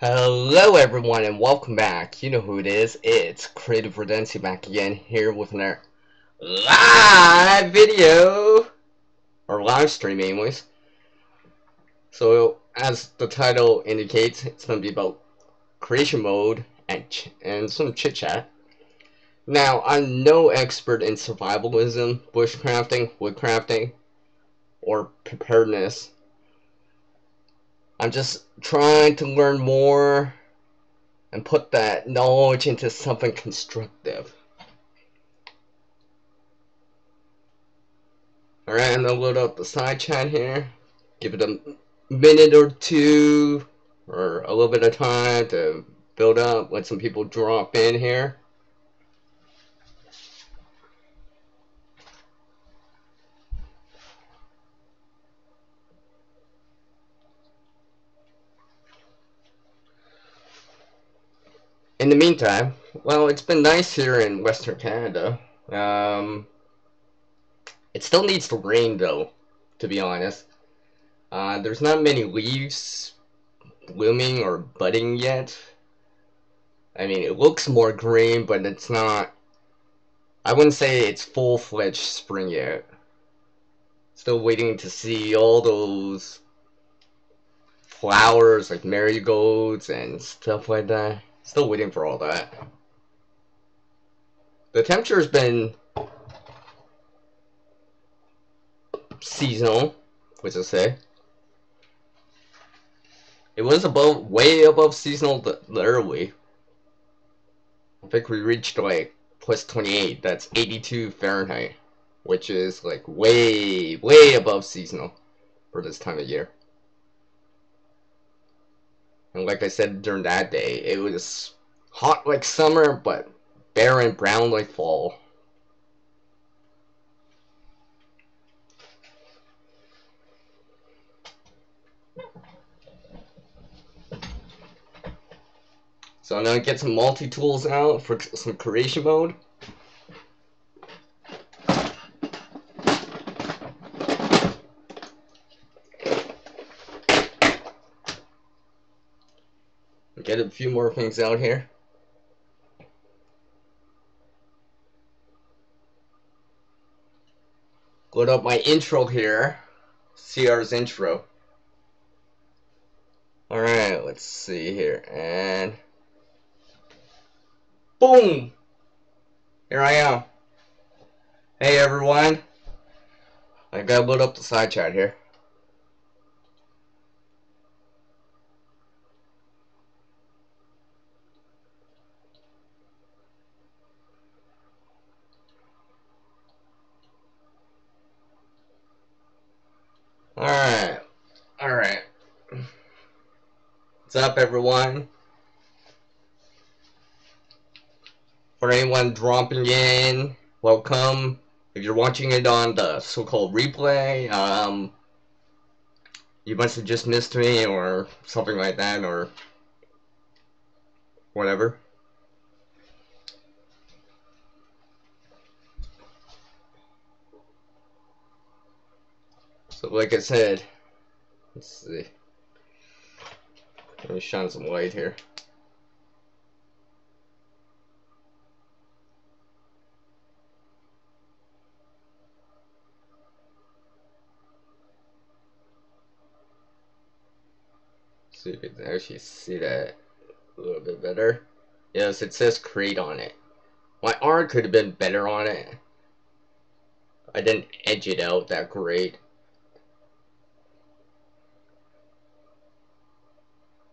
Hello everyone and welcome back. You know who it is. It's Creative Redundancy back again here with another live video. Or live stream anyways. So as the title indicates, it's going to be about creation mode and some chit chat. Now, I'm no expert in survivalism, bushcrafting, woodcrafting, or preparedness. I'm just trying to learn more and put that knowledge into something constructive. Alright, I'm gonna load up the side chat here. Give it a minute or two, or a little bit of time to build up, let some people drop in here. In the meantime, well, it's been nice here in Western Canada. It still needs to rain though, to be honest. There's not many leaves blooming or budding yet. I mean, it looks more green, but it's not. I wouldn't say it's full-fledged spring yet. Still waiting to see all those flowers like marigolds and stuff like that. Still waiting for all that. The temperature's been seasonal, which I say. It was way above seasonal early. I think we reached like plus 28. That's 82 Fahrenheit, which is like way above seasonal for this time of year. And like I said during that day, it was hot like summer, but barren brown like fall. So I'm gonna get some multi-tools out for some creation mode. Get a few more things out here. Load up my intro here. CR's intro. Alright, let's see here. And boom! Here I am. Hey everyone. I gotta load up the side chat here. Alright. What's up everyone? For anyone dropping in, welcome. If you're watching it on the so-called replay, you must have just missed me or something like that, or whatever. So like I said, let's see. Let me shine some light here. See if you can actually see that a little bit better. Yes, it says create on it. My art could have been better on it. I didn't edge it out that great.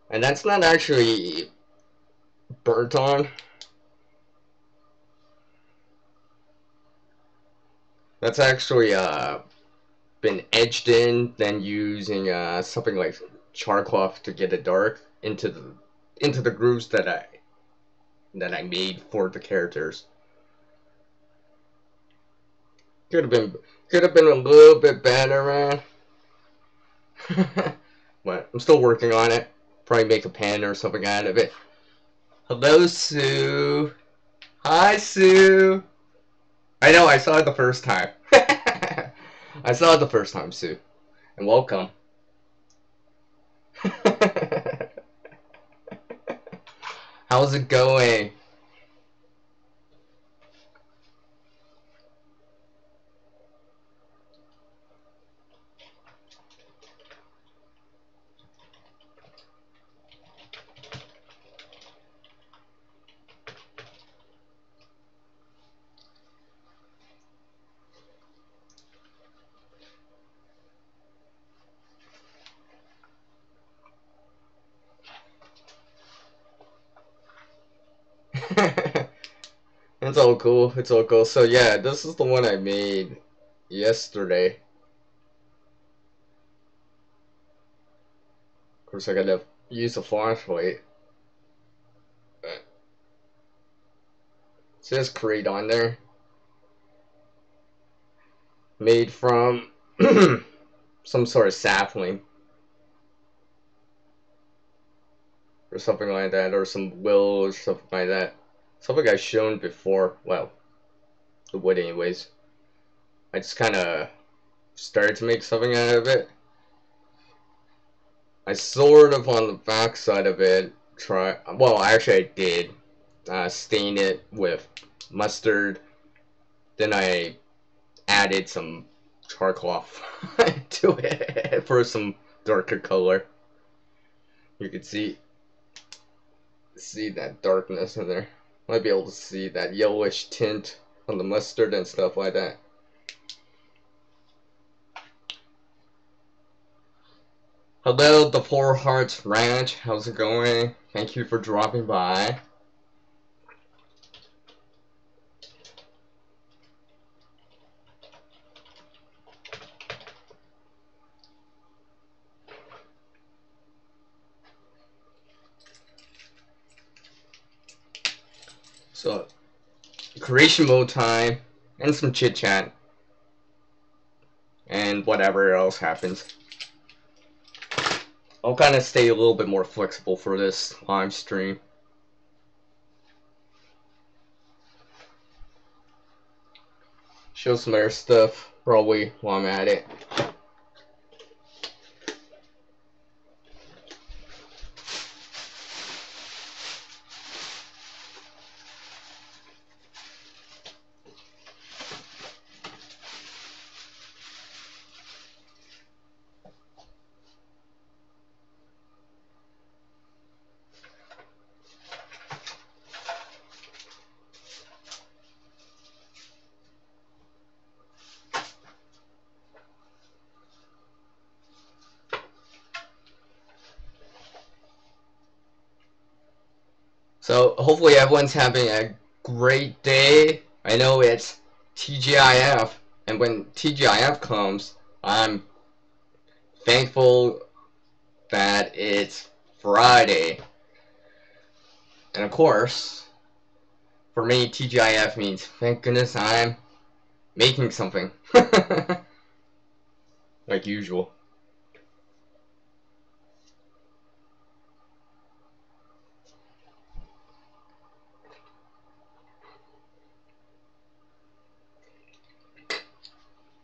And that's not actually burnt on. That's actually been edged in, then using something like charcloth to get it dark into the grooves that I made for the characters. Could have been a little bit better, man. But I'm still working on it. Probably make a pen or something out of it. Hello, Sue. Hi, Sue. I know, I saw it the first time. I saw it the first time, Sue. And welcome. How's it going? It's all cool. It's all cool. So yeah, this is the one I made yesterday. Of course, I gotta use a flashlight. It says Create on there. Made from some sort of sapling. Or something like that. Or some willow or something like that. Something I've shown before. Well, the wood anyways. I just kinda started to make something out of it. I sort of on the back side of it well, actually I did stain it with mustard. Then I added some charcoal to it for some darker color. You can see that darkness in there. Might be able to see that yellowish tint on the mustard and stuff like that. Hello, the Four Hearts Ranch. How's it going? Thank you for dropping by. So, creation mode time, and some chit chat, and whatever else happens. I'll kind of stay a little bit more flexible for this live stream. Show some air stuff, probably, while I'm at it. So hopefully everyone's having a great day. I know it's TGIF, and when TGIF comes, I'm thankful that it's Friday. And of course, for me, TGIF means thank goodness I'm making something. Like usual.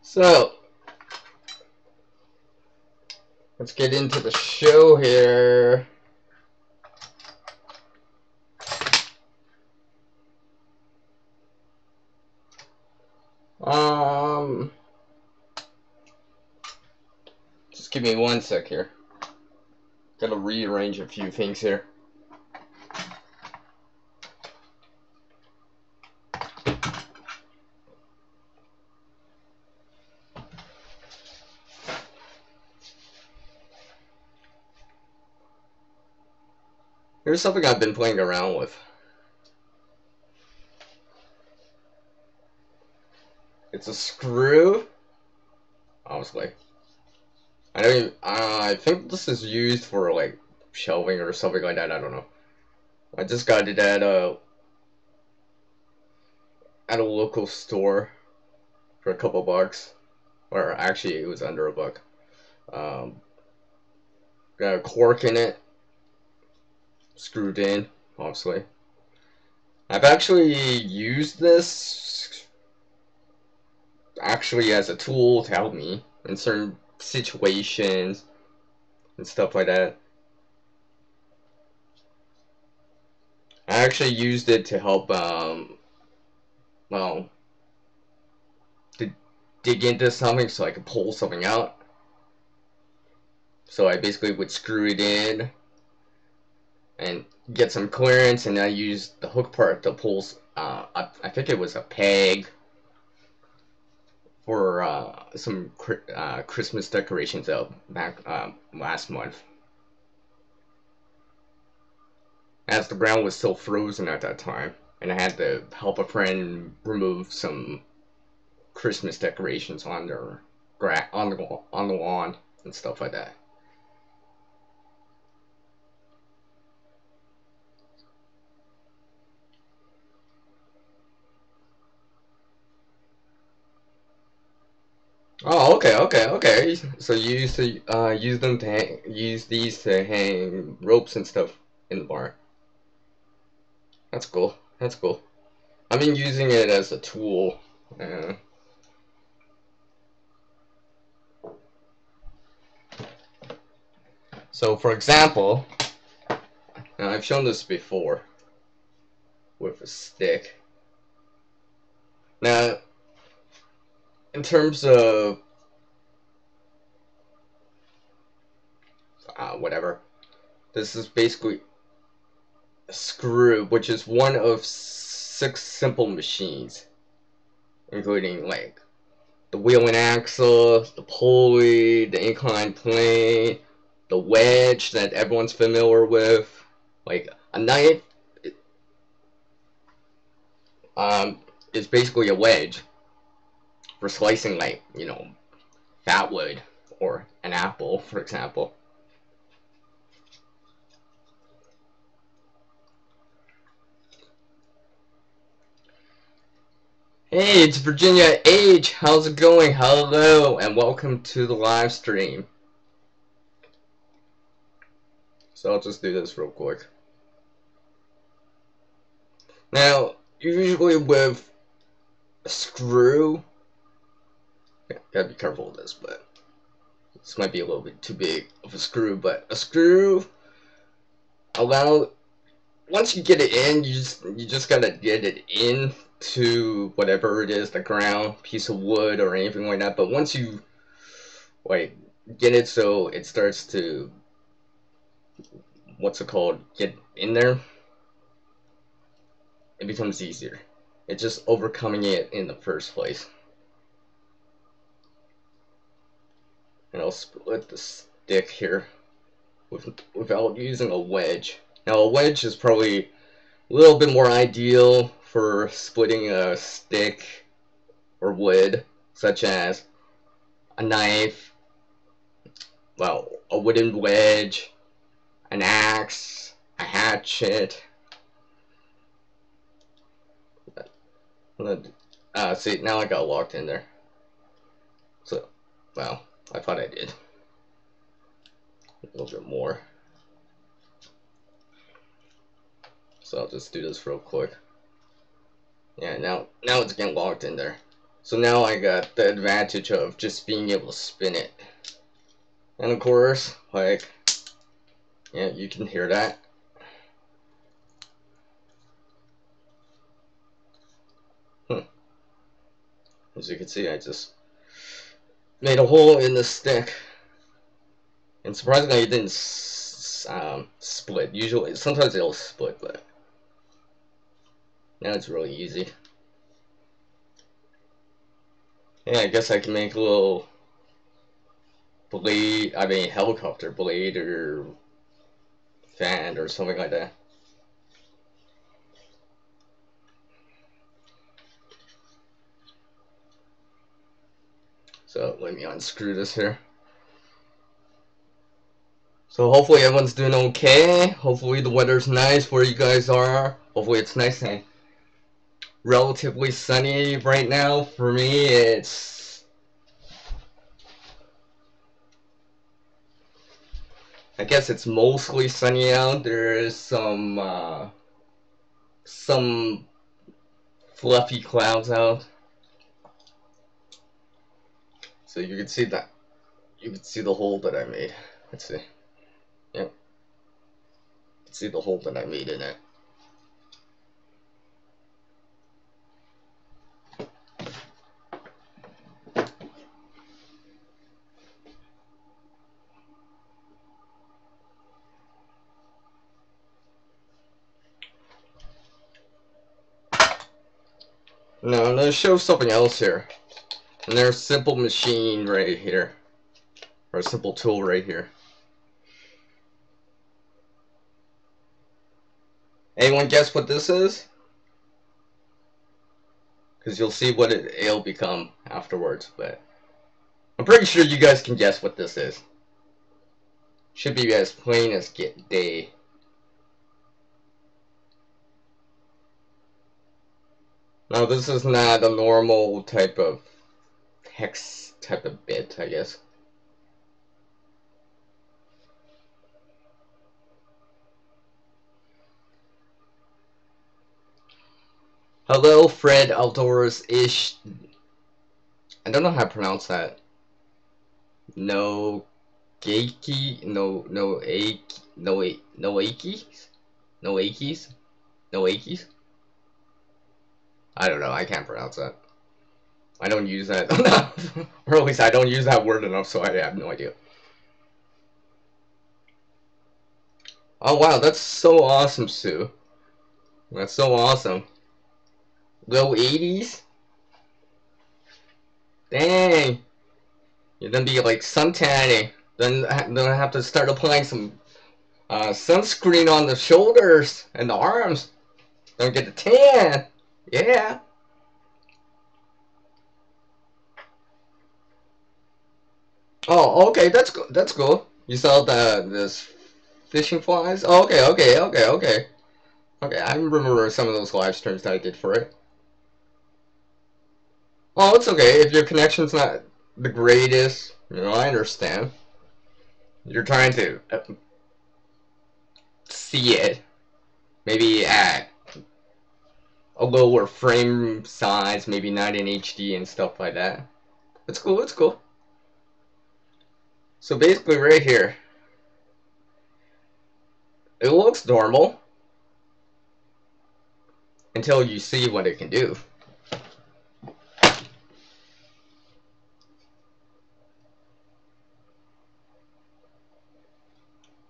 So, let's get into the show here. Just give me 1 sec here. Gotta rearrange a few things here. Here's something I've been playing around with. It's a screw. Honestly, I don't even, I think this is used for like shelving or something like that. I don't know. I just got it at a local store for a couple bucks, or actually it was under $1. Got a cork in it, screwed in, obviously. I've actually used this as a tool to help me in certain situations and stuff like that. I actually used it to help, well, to dig into something so I could pull something out. So I basically would screw it in and get some clearance, and I used the hook part to pull, I think it was a peg for some Christmas decorations out back last month. As the ground was still frozen at that time, and I had to help a friend remove some Christmas decorations on their on the lawn and stuff like that. Oh, okay. So you used to use them to use these to hang ropes and stuff in the barn. That's cool. That's cool. I've been using it as a tool. Uh, so, for example, now I've shown this before with a stick. Now, in terms of whatever, this is basically a screw, which is one of 6 simple machines, including like the wheel and axle, the pulley, the inclined plane, the wedge that everyone's familiar with. Like a knife is basically a wedge for slicing, like, you know, fat wood or an apple, for example. Hey, it's Virginia H. How's it going? Hello, and welcome to the live stream. So I'll just do this real quick. Now, usually with a screw, gotta be careful with this, but this might be a little bit too big of a screw, but a screw once you get it in, you just gotta get it in to whatever it is, the ground, piece of wood or anything like that. But once you like get it so it starts to, what's it called, get in there, it becomes easier. It's just overcoming it in the first place. And I'll split the stick here without using a wedge. Now a wedge is probably a little bit more ideal for splitting a stick or wood, such as a knife, well, a wooden wedge, an axe, a hatchet. See, now I got locked in there. So, well, I thought I did. A little bit more. So I'll just do this real quick. Yeah, now it's getting locked in there. So now I got the advantage of just being able to spin it. And of course, like, yeah, you can hear that. As you can see, I just made a hole in the stick. And surprisingly, it didn't split. Usually, sometimes it'll split, but now it's really easy. Yeah, I guess I can make a little blade, I mean helicopter blade or fan or something like that. So let me unscrew this here. So hopefully everyone's doing okay. Hopefully the weather's nice where you guys are. Hopefully it's nice and relatively sunny right now. For me, I guess it's mostly sunny out. There is some fluffy clouds out. So you can see that. You can see the hole that I made. Let's see. Yep. You can see the hole that I made in it. No, let's show something else here. And there's a simple machine right here. Or a simple tool right here. Anyone guess what this is? Because you'll see what it'll become afterwards, but I'm pretty sure you guys can guess what this is. Should be as plain as get day. Now this is not a normal type of hex type of bit, I guess. Hello, Fred Outdoors-ish. I don't know how to pronounce that. No Geiki, no Aiki, no Akis? No Akis? No Akis? I don't know, I can't pronounce that. I don't use that enough. Or at least I don't use that word enough, so I have no idea. Oh wow, that's so awesome, Sue. That's so awesome. Low 80s? Dang. You're gonna be like suntanning. Then I have to start applying some sunscreen on the shoulders and the arms. Don't get the tan. Yeah. Oh, okay, that's cool. That's cool. You saw this fishing flies? Oh, okay. Okay, I remember some of those live streams that I did for it. Oh, it's okay if your connection's not the greatest. You know, I understand. You're trying to see it, maybe at a lower frame size, maybe not in HD and stuff like that. It's cool, it's cool. So basically right here, it looks normal until you see what it can do.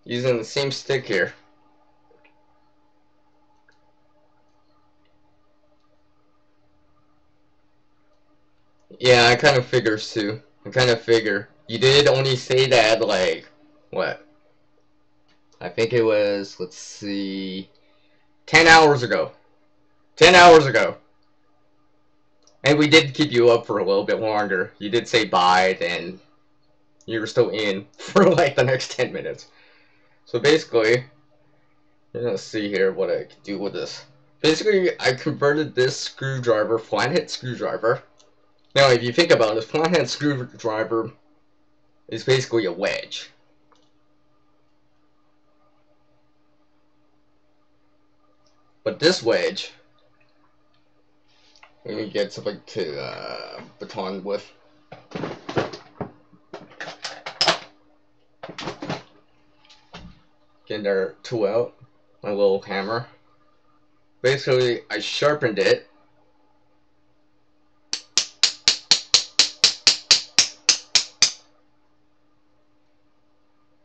Using the same stick here. Yeah, I kind of figure, Sue. I kind of figure. You did only say that, like, what? I think it was, let's see, 10 hours ago. 10 hours ago. And we did keep you up for a little bit longer. You did say bye, then you were still in for like the next 10 minutes. So basically, let's see here what I can do with this. Basically, I converted this screwdriver, flathead screwdriver. Now, if you think about it, flathead screwdriver is basically a wedge. But this wedge, let me get something to baton with. Getting our tool out, my little hammer. Basically, I sharpened it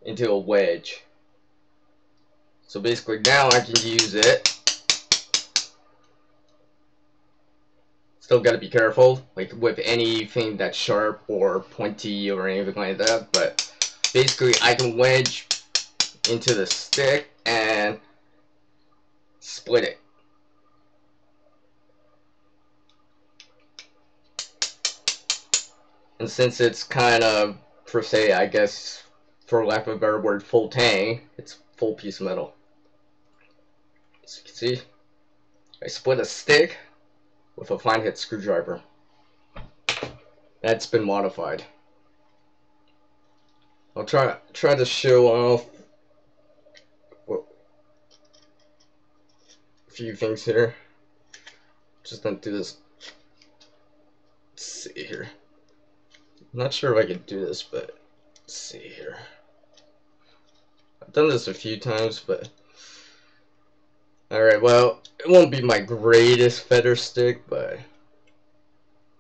into a wedge. So basically now I can use it. Still gotta be careful, like with anything that's sharp or pointy or anything like that, but basically I can wedge into the stick and split it. And since it's kind of, per se, I guess, for lack of a better word, full tang, it's full piece of metal. As you can see, I split a stick with a flathead screwdriver. That's been modified. I'll try to show off a few things here. Just gonna do this. Let's see here. I'm not sure if I can do this, but let's see here. I've done this a few times, but alright, well, it won't be my greatest feather stick, but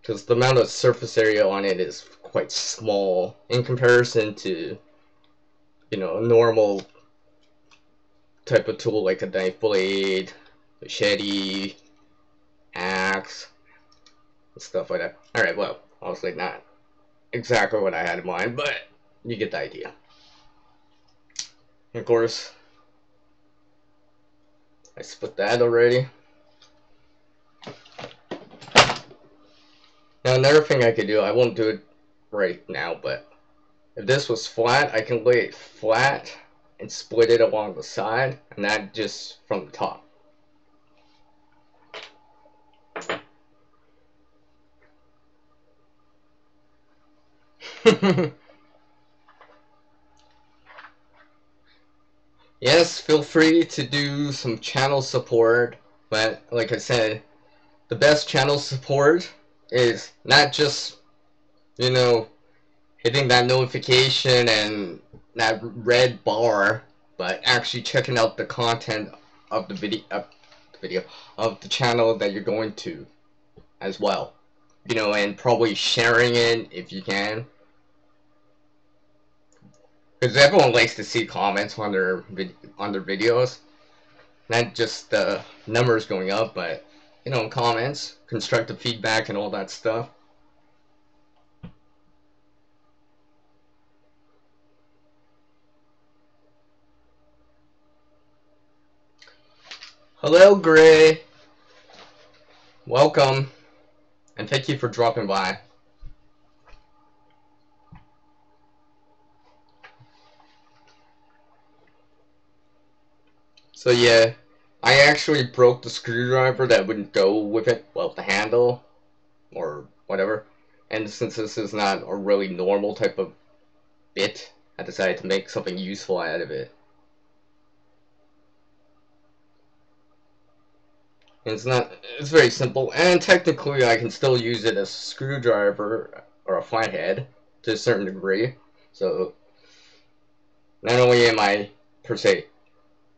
because the amount of surface area on it is quite small in comparison to, you know, a normal type of tool like a knife blade, machete, axe. and stuff like that. Alright, well, obviously not exactly what I had in mind, but you get the idea. And of course, I split that already. Now another thing I could do, I won't do it right now, but if this was flat, I can lay it flat and split it along the side, and not just from the top. Yes, feel free to do some channel support, but like I said, the best channel support is not just, you know, hitting that notification and that red bar, but actually checking out the content of the video of the channel that you're going to as well. You know, and probably sharing it if you can. Because everyone likes to see comments on their videos, not just the numbers going up, but you know, comments, constructive feedback, and all that stuff. Hello, Gray. Welcome, and thank you for dropping by. So yeah, I actually broke the screwdriver that wouldn't go with it, well, the handle, or whatever. And since this is not a really normal type of bit, I decided to make something useful out of it. And it's very simple, and technically I can still use it as a screwdriver, or a flathead, to a certain degree. So, not only am I, per se,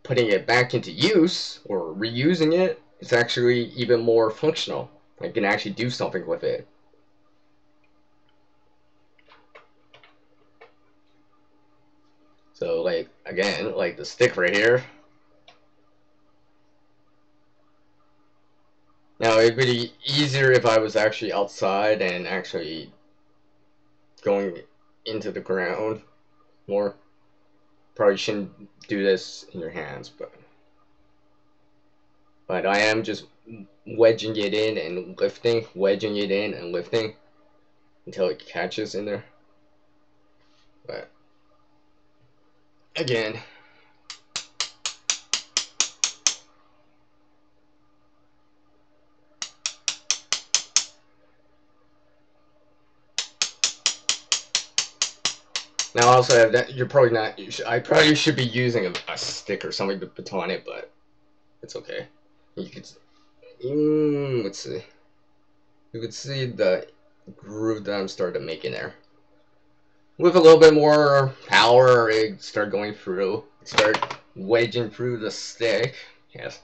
putting it back into use, or reusing it, it's actually even more functional. I can actually do something with it. So, like, again, like the stick right here. Now, it'd be easier if I was actually outside and actually going into the ground more. Probably shouldn't do this in your hands, but I am just wedging it in and lifting, wedging it in and lifting until it catches in there. But again, now also have that, you're probably not, I probably should be using a stick or something to baton it, but it's okay. You could, let's see. You could see the groove that I'm starting to make in there. With a little bit more power, it start going through, start wedging through the stick. Yes.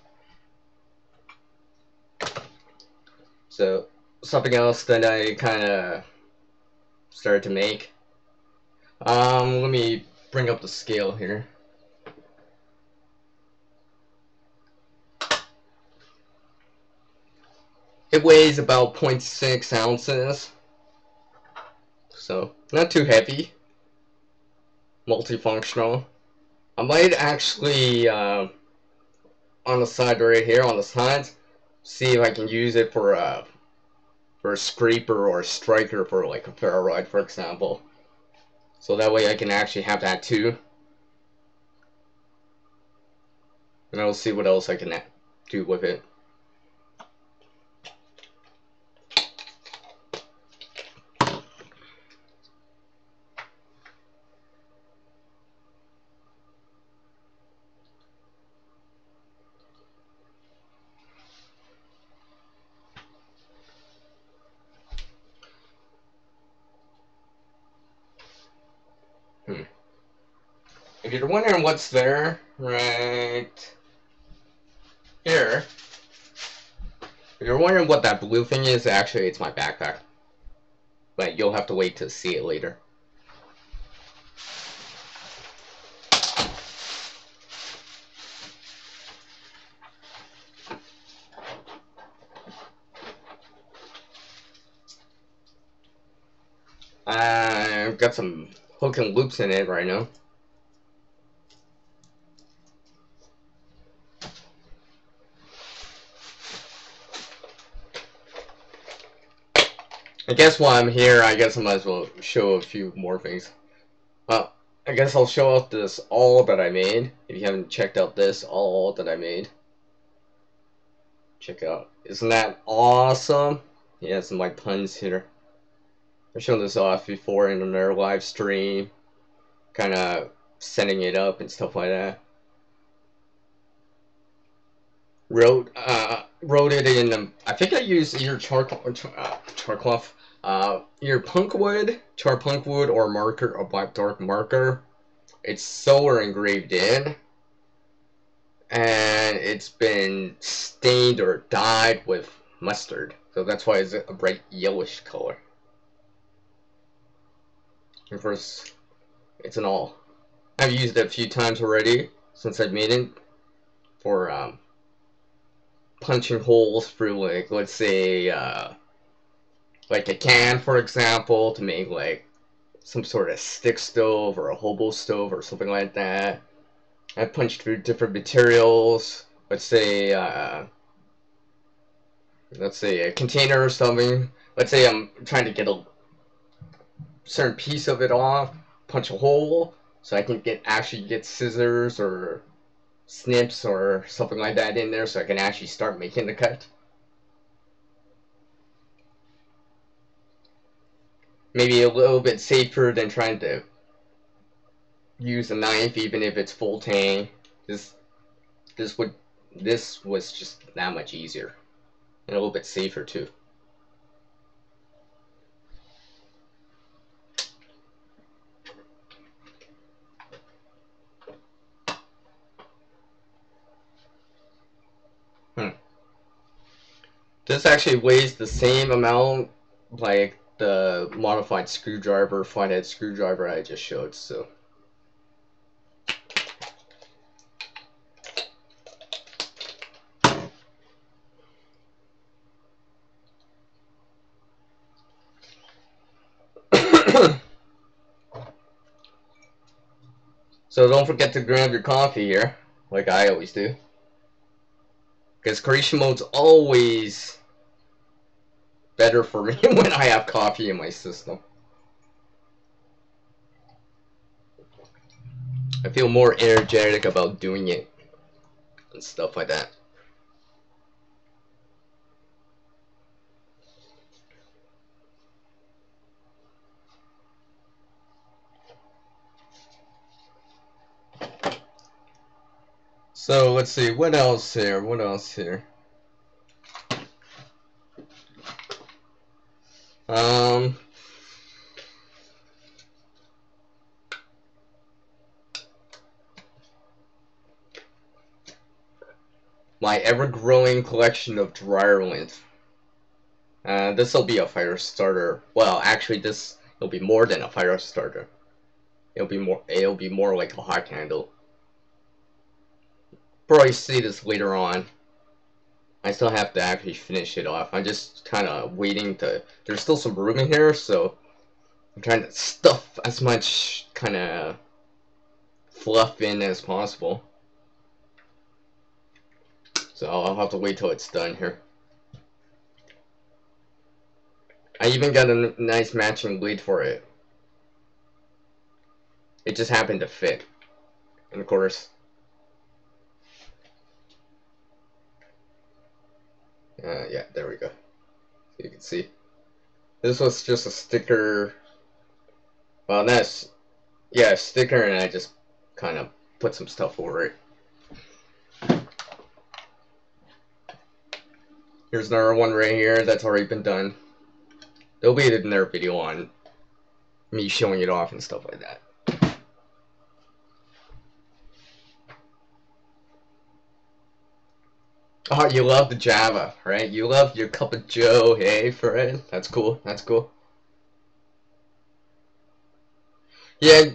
So something else that I kind of started to make. Let me bring up the scale here. It weighs about 0.6 ounces. So, not too heavy. Multifunctional. I might actually, on the side right here, on the sides, see if I can use it for a scraper or a striker for like a ferro rod, for example. So that way I can actually have that too. And I'll see what else I can do with it. If you're wondering what's there, right here, if you're wondering what that blue thing is, actually it's my backpack. But you'll have to wait to see it later. I've got some hook and loops in it right now. I guess while I'm here, I guess I might as well show a few more things. I guess I'll show off this awl that I made. If you haven't checked out this awl that I made, check it out. Isn't that awesome? Yeah, some of my puns here. I've shown this off before in another live stream, kind of setting it up and stuff like that. Wrote it in. I think I used either charcloth, either punkwood, char punkwood, or marker, or black dark marker. It's solar engraved in, and it's been stained or dyed with mustard, so that's why it's a bright yellowish color. And first, it's an awl. I've used it a few times already since I made it for punching holes through, like, let's say like a can, for example, to make like some sort of stick stove or a hobo stove or something like that. I punched through different materials. Let's say a container or something. Let's say I'm trying to get a certain piece of it off, punch a hole, so I can actually get scissors or snips or something like that in there, so I can actually start making the cut. Maybe a little bit safer than trying to use a knife, even if it's full tang. This was just that much easier and a little bit safer too. This actually weighs the same amount like the modified screwdriver, flathead screwdriver I just showed, so. So don't forget to grab your coffee here, like I always do. Because creation mode's always better for me when I have coffee in my system. I feel more energetic about doing it and stuff like that. So let's see, what else here? What else here? My ever-growing collection of dryer lint. This will be a fire starter. Well, actually, it'll be more than a fire starter. It'll be more like a hot candle. Probably see this later on. I still have to actually finish it off. I'm just kind of waiting to. There's still some room in here, so I'm trying to stuff as much kind of fluff in as possible. So I'll have to wait till it's done here. I even got a nice matching bleed for it. It just happened to fit. And of course, yeah, there we go. You can see. This was just a sticker. Well, that's, yeah, a sticker, and I just kind of put some stuff over it. Here's another one right here that's already been done. There'll be another video on me showing it off and stuff like that. Oh, you love the Java, right? You love your cup of Joe, hey, Fred? That's cool, that's cool. Yeah,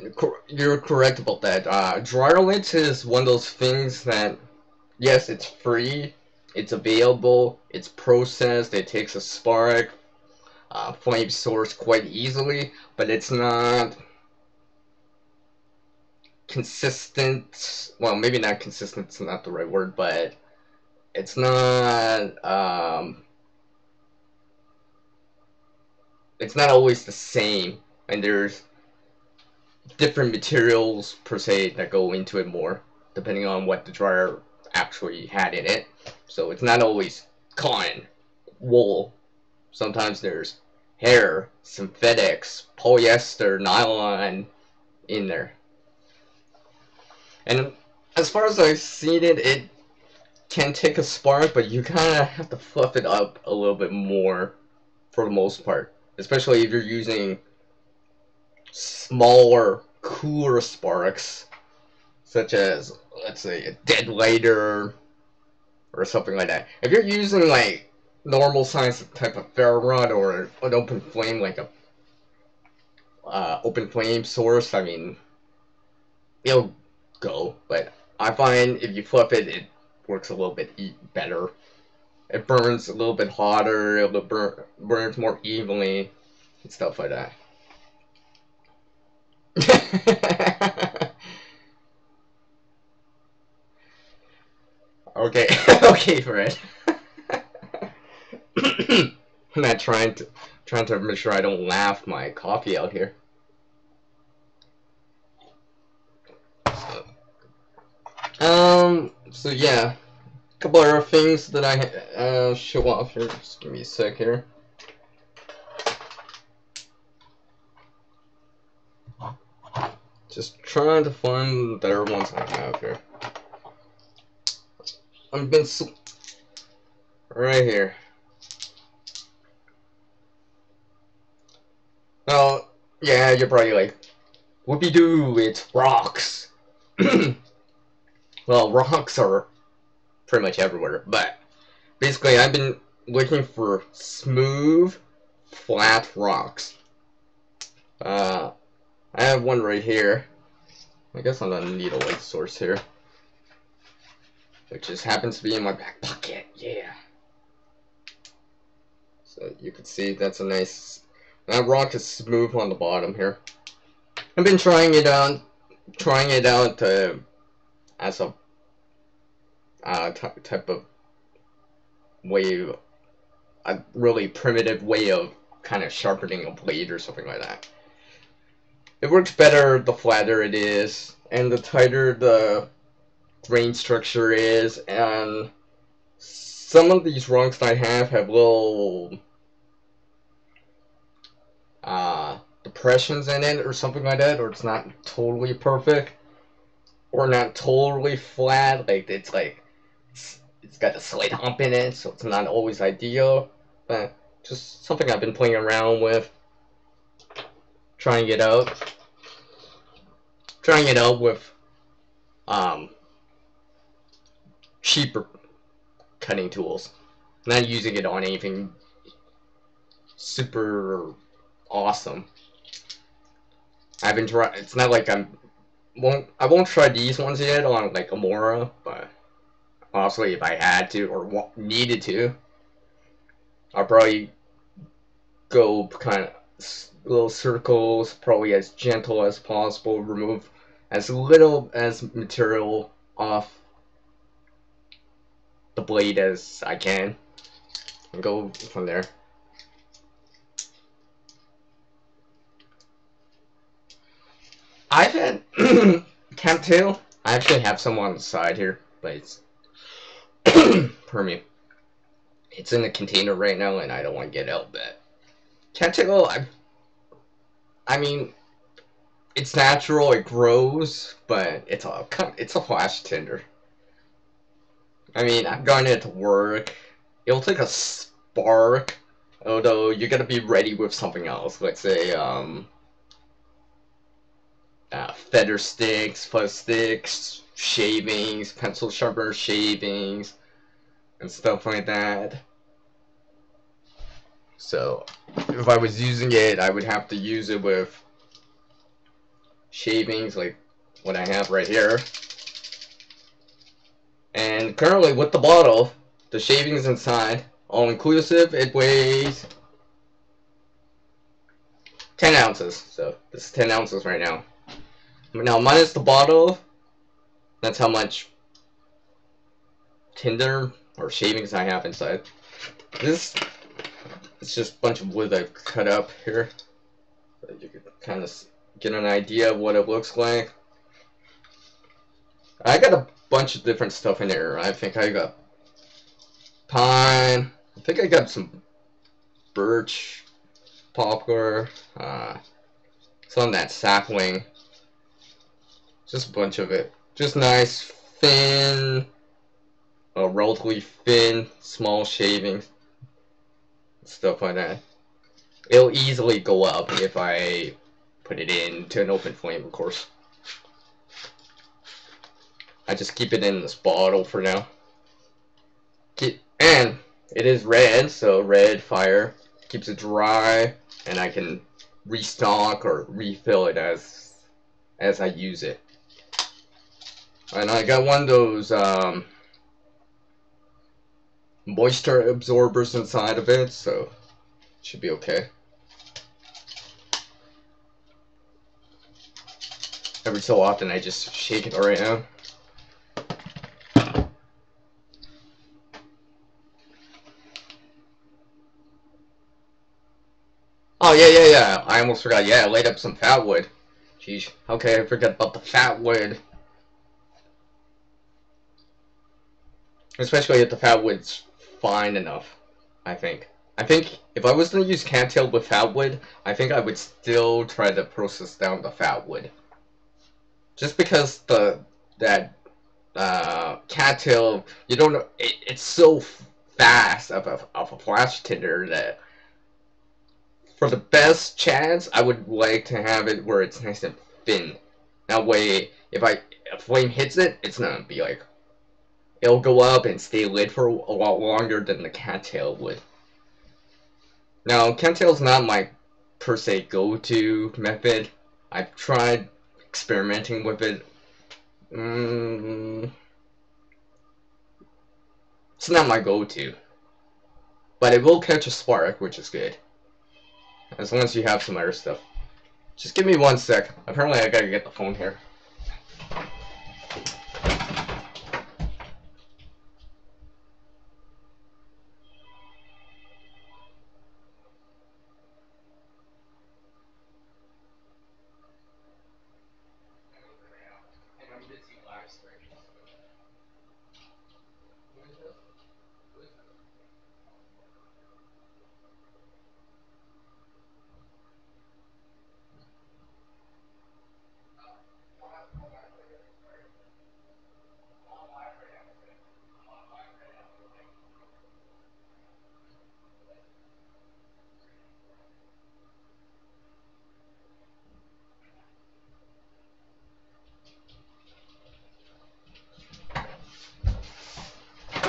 you're correct about that. Dryer lint is one of those things that, yes, it's free, it's available, it's processed, it takes a spark, flame source quite easily, but it's not consistent. Well, maybe not consistent, it's not the right word, but it's not always the same, and there's different materials per se that go into it more, depending on what the dryer actually had in it. So it's not always cotton, wool. Sometimes there's hair, synthetics, polyester, nylon in there. And as far as I've seen it, it can take a spark, but you kind of have to fluff it up a little bit more for the most part. Especially if you're using smaller, cooler sparks, such as, let's say, a dead lighter or something like that. If you're using like normal size type of ferro rod or an open flame, like a open flame source, I mean, it'll go. But I find if you flip it, it works a little bit better. It burns a little bit hotter. It burns more evenly and stuff like that. Okay, okay, Fred. I'm not trying to make sure I don't laugh my coffee out here. So yeah, a couple other things that I show off here. Just give me a sec here. Just trying to find the better ones I have here. I've been right here. Well, yeah, you're probably like, whoopie-doo, it's rocks. Well, rocks are pretty much everywhere, but basically I've been looking for smooth, flat rocks. I have one right here. I guess on the needle light source here, which just happens to be in my back pocket. Yeah. So you can see that's a nice. That rock is smooth on the bottom here. I've been trying it out as a type of way, a really primitive way of kind of sharpening a blade or something like that. It works better the flatter it is, and the tighter the grain structure is, and some of these rocks I have little depressions in it or something like that, or it's not totally perfect, or not totally flat, like it's got a slight hump in it, so it's not always ideal, but just something I've been playing around with, trying it out with cheaper cutting tools, not using it on anything super awesome. I've been trying. It's not like I won't try these ones yet on like Amora, but honestly, if I had to or needed to, I'll probably go kind of little circles, probably as gentle as possible, remove as little as material off the blade as I can, and go from there. I've had cattail. I actually have some on the side here, but it's pardon me. It's in a container right now, and I don't want to get out. But cattail, I mean, it's natural. It grows, but it's a flash tinder. I mean, I've gotten it to work. It'll take a spark, although you gotta be ready with something else. Let's say feather sticks, fuzz sticks, shavings, pencil sharpener shavings, and stuff like that. So, if I was using it, I would have to use it with shavings like what I have right here. And currently with the bottle, the shavings inside, all inclusive, it weighs 10 ounces. So this is 10 ounces right now. Now minus the bottle, that's how much tinder or shavings I have inside. This it's just a bunch of wood I've cut up here. So you can kind of get an idea of what it looks like. I got a bunch of different stuff in there. I think I got pine. I think I got some birch, poplar, some of that sapling. Just a bunch of it. Just nice, thin, relatively thin, small shavings. Stuff like that. It'll easily go up if I put it into an open flame, of course. I just keep it in this bottle for now. And it is red, so red fire keeps it dry, and I can restock or refill it as I use it. And I got one of those moisture absorbers inside of it, so it should be okay. Every so often I just shake it around. Oh yeah. I almost forgot. Yeah, I laid up some fat wood. Jeez. Okay, I forgot about the fat wood. Especially if the fat wood's fine enough, I think. I think if I was going to use cattail with fat wood, I think I would still try to process down the fat wood. Just because that cattail, you don't know, it's so fast of a flash tinder that for the best chance, I would like to have it where it's nice and thin. That way, if a flame hits it, it's not gonna be like, it'll go up and stay lit for a lot longer than the cattail would. Now, cattail's not my per se go-to method. I've tried experimenting with it. It's not my go-to, but it will catch a spark, which is good. As long as you have some other stuff. Just give me 1 sec. Apparently I gotta get the phone here.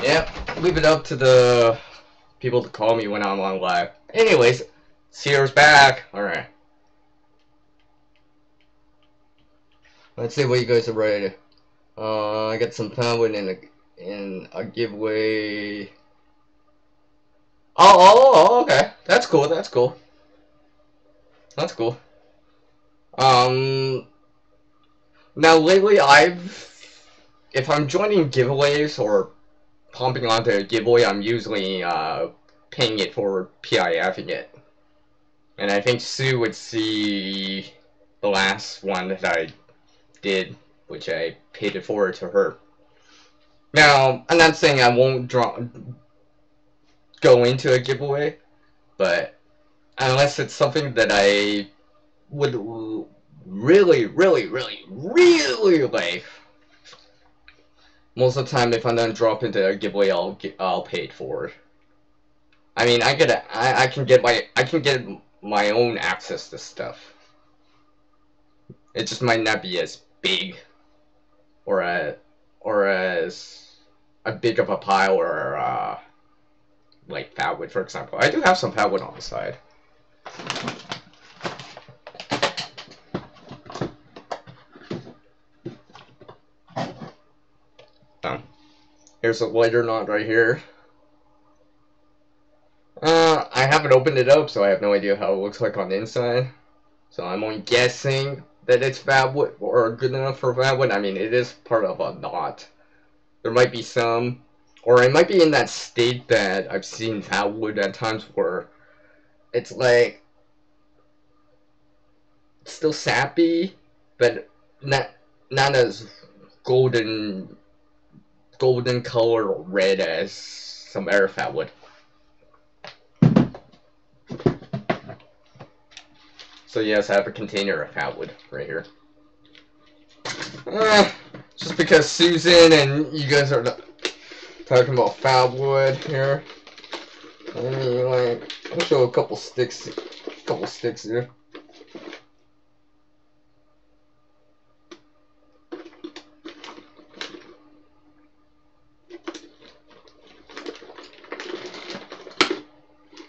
Yep, leave it up to the people to call me when I'm on live. Anyways, Sierra's back. Alright. Let's see what you guys are ready. I got some plywood in a giveaway. Oh, okay. That's cool. That's cool. That's cool. Now lately if I'm joining giveaways or pumping onto a giveaway, I'm usually paying it for PIFing it. And I think Sue would see the last one that I did, which I paid it forward to her. Now, I'm not saying I won't go into a giveaway, but unless it's something that I would really like, most of the time if I'm gonna drop into a giveaway, I'll pay it forward. I mean, I can get my own access to stuff. It just might not be as big or as a big of a pile or like fatwood, for example. I do have some fatwood on the side. Here's a lighter knot right here. I haven't opened it up, so I have no idea how it looks like on the inside. So I'm only guessing that it's fatwood or good enough for fatwood. I mean, it is part of a knot. There might be some, or it might be in that state that I've seen fatwood at times where it's like it's still sappy, but not as golden color or red as some air fatwood. So yes, I have a container of fatwood right here. Just because Susan and you guys are talking about fatwood here. Let me I'll show a couple sticks here.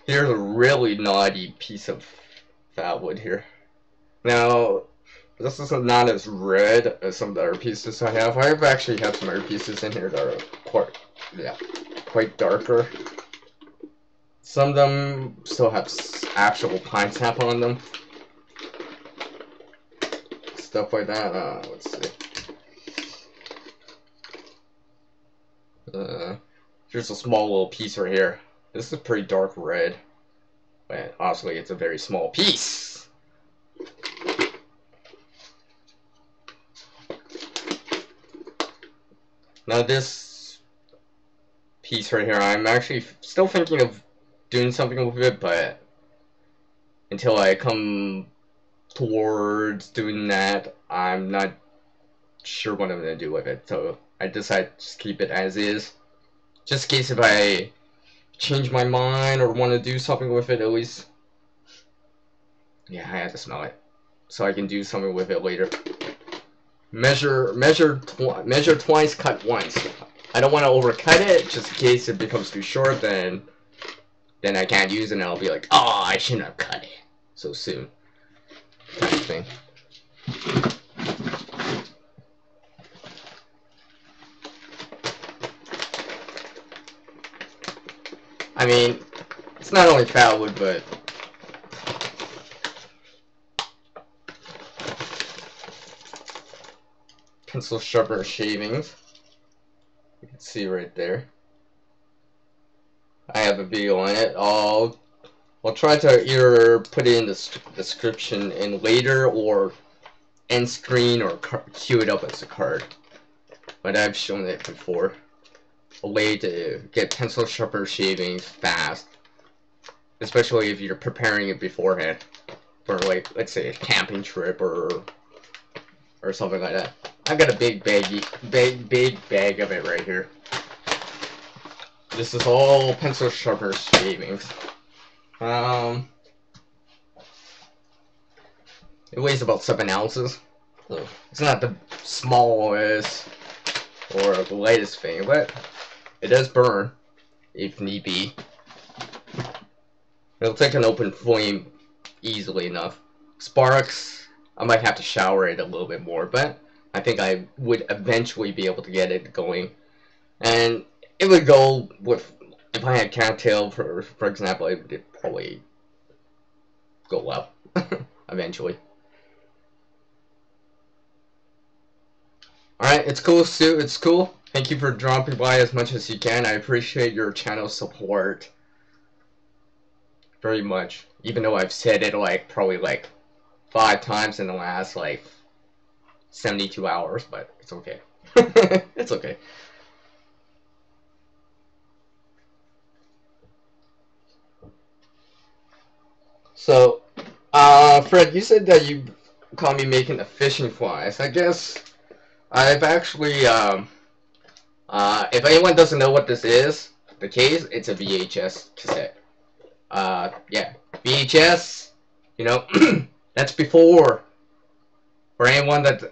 Here's a really naughty piece of fatwood here. Now, this is not as red as some of the other pieces I have. I actually have some other pieces in here that are quite darker. Some of them still have actual pine sap on them. Stuff like that. Let's see. Here's a small little piece right here. This is pretty dark red, but honestly, it's a very small piece. Now this piece right here, I'm actually still thinking of doing something with it, but until I come towards doing that, I'm not sure what I'm going to do with it. So I decided to just keep it as is. Just in case if I change my mind or want to do something with it, at least. Yeah, I had to smell it. So I can do something with it later. Measure twice, cut once. I don't want to overcut it, just in case it becomes too short, then I can't use it and I'll be like, oh, I shouldn't have cut it so soon. Kind of thing. I mean, it's not only fatwood, but pencil sharpener shavings. You can see right there. I have a video on it. I'll try to either put it in the description in later or end screen or queue it up as a card. But I've shown it before. A way to get pencil sharpener shavings fast, especially if you're preparing it beforehand for, like, let's say a camping trip or something like that. I've got a big bag of it right here. This is all pencil sharpener shavings. It weighs about 7 ounces. So it's not the smallest or the lightest thing, but it does burn if need be. It'll take an open flame easily enough. Sparks, I might have to shower it a little bit more, but I think I would eventually be able to get it going. And it would go with, if I had cattail, for example, it would probably go well eventually. Alright, it's cool, Sue. It's cool. Thank you for dropping by as much as you can. I appreciate your channel support very much. Even though I've said it probably 5 times in the last 72 hours, but it's okay. It's okay. So, Fred, you said that you caught me making the fishing flies. I guess I've actually, if anyone doesn't know what this is, the case, it's a V.H.S. cassette. Yeah, V.H.S., you know, that's before, for anyone that's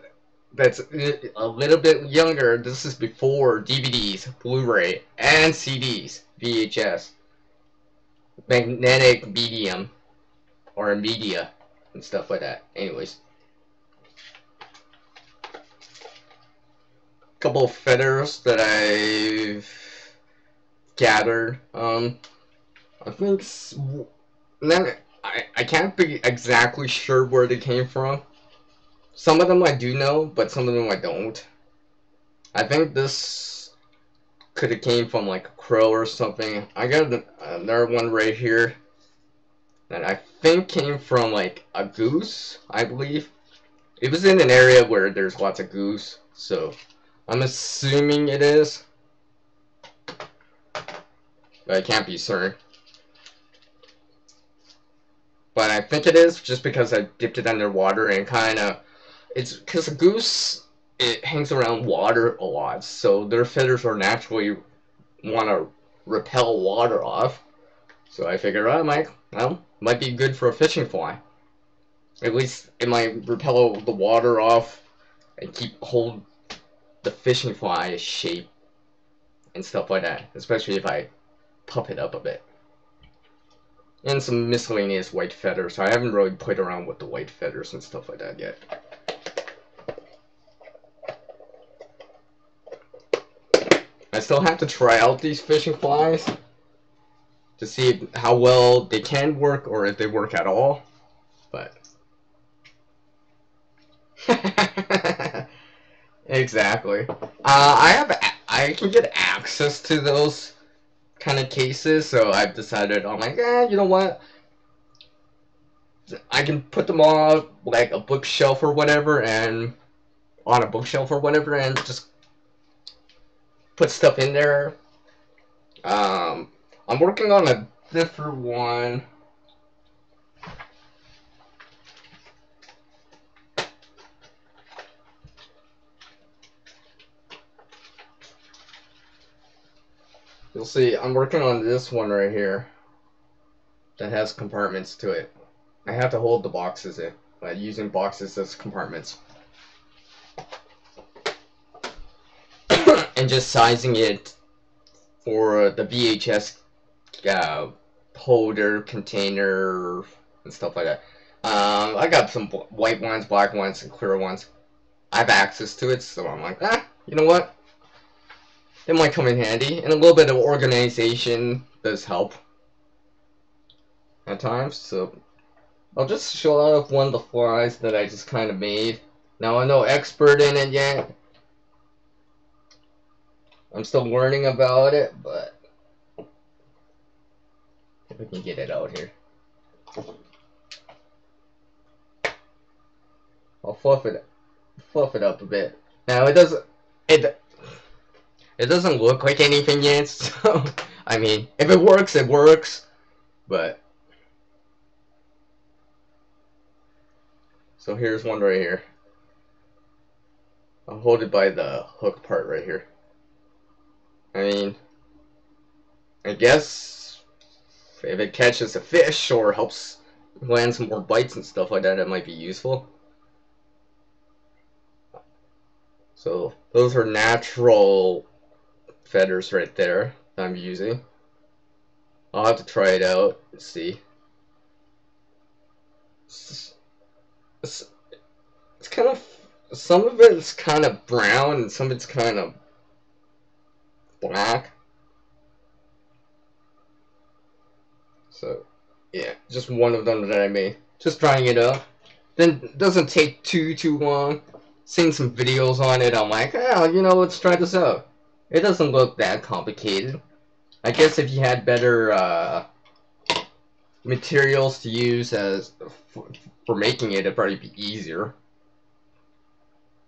a little bit younger, this is before DVDs, Blu-ray, and CDs, VHS, magnetic medium, or media, and stuff like that. Anyways. Couple of feathers that I've gathered. I think I can't be exactly sure where they came from. Some of them I do know, but some of them I don't. I think this could have came from like a crow or something. I got another one right here that I think came from like a goose, I believe. It was in an area where there's lots of goose, so I'm assuming it is. But I can't be certain. But I think it is just because I dipped it underwater and kind of... It's because a goose, it hangs around water a lot, so their feathers are naturally want to repel water off. So I figured, oh, might be good for a fishing fly. At least it might repel the water off and hold the fishing fly shape and stuff like that, especially if I puff it up a bit. And some miscellaneous white feathers. I haven't really played around with the white feathers and stuff like that yet. I still have to try out these fishing flies to see how well they can work or if they work at all. But exactly. I can get access to those kind of cases, so I've decided, I'm like, you know what? I can put them on like a bookshelf or whatever, and on a bookshelf or whatever, and just put stuff in there. I'm working on a different one. You'll see, I'm working on this one right here that has compartments to it. I have to hold the boxes in, using boxes as compartments. And just sizing it for the V.H.S. holder, container, and stuff like that. I got some white ones, black ones, and clear ones. I have access to it, so I'm like, you know what? It might come in handy, and a little bit of organization does help at times, so I'll just show off one of the flies that I just kind of made. Now, I'm no expert in it yet. I'm still learning about it, but if I can get it out here. I'll fluff it up a bit. Now, it doesn't look like anything yet, so, I mean, if it works, it works, but... So here's one right here. I'll hold it by the hook part right here. I mean, I guess if it catches a fish or helps land some more bites and stuff like that, it might be useful. So those are natural feathers right there that I'm using. I'll have to try it out and see. It's kind of, some of it's kind of brown and some of it's kind of black. So yeah, just one of them that I made. Just trying it out. Then it doesn't take too long. Seeing some videos on it, I'm like, oh, you know, let's try this out. It doesn't look that complicated. I guess if you had better materials to use as for making it, it'd probably be easier.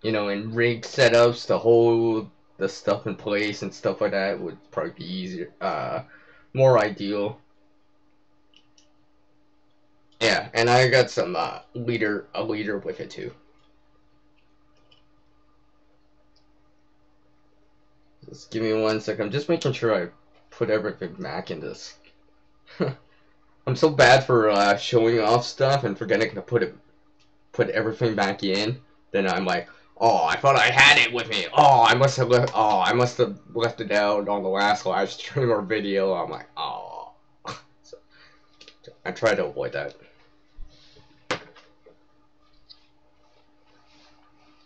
You know, and rig setups to hold the stuff in place and stuff like that would probably be easier, more ideal. Yeah, and I got some a leader with it too. Just give me 1 second. I'm just making sure I put everything back in this. I'm so bad for showing off stuff and forgetting to put everything back in. Then I'm like, oh, I thought I had it with me. Oh, I must have left it out on the last live stream or video. I'm like, oh. So, I try to avoid that.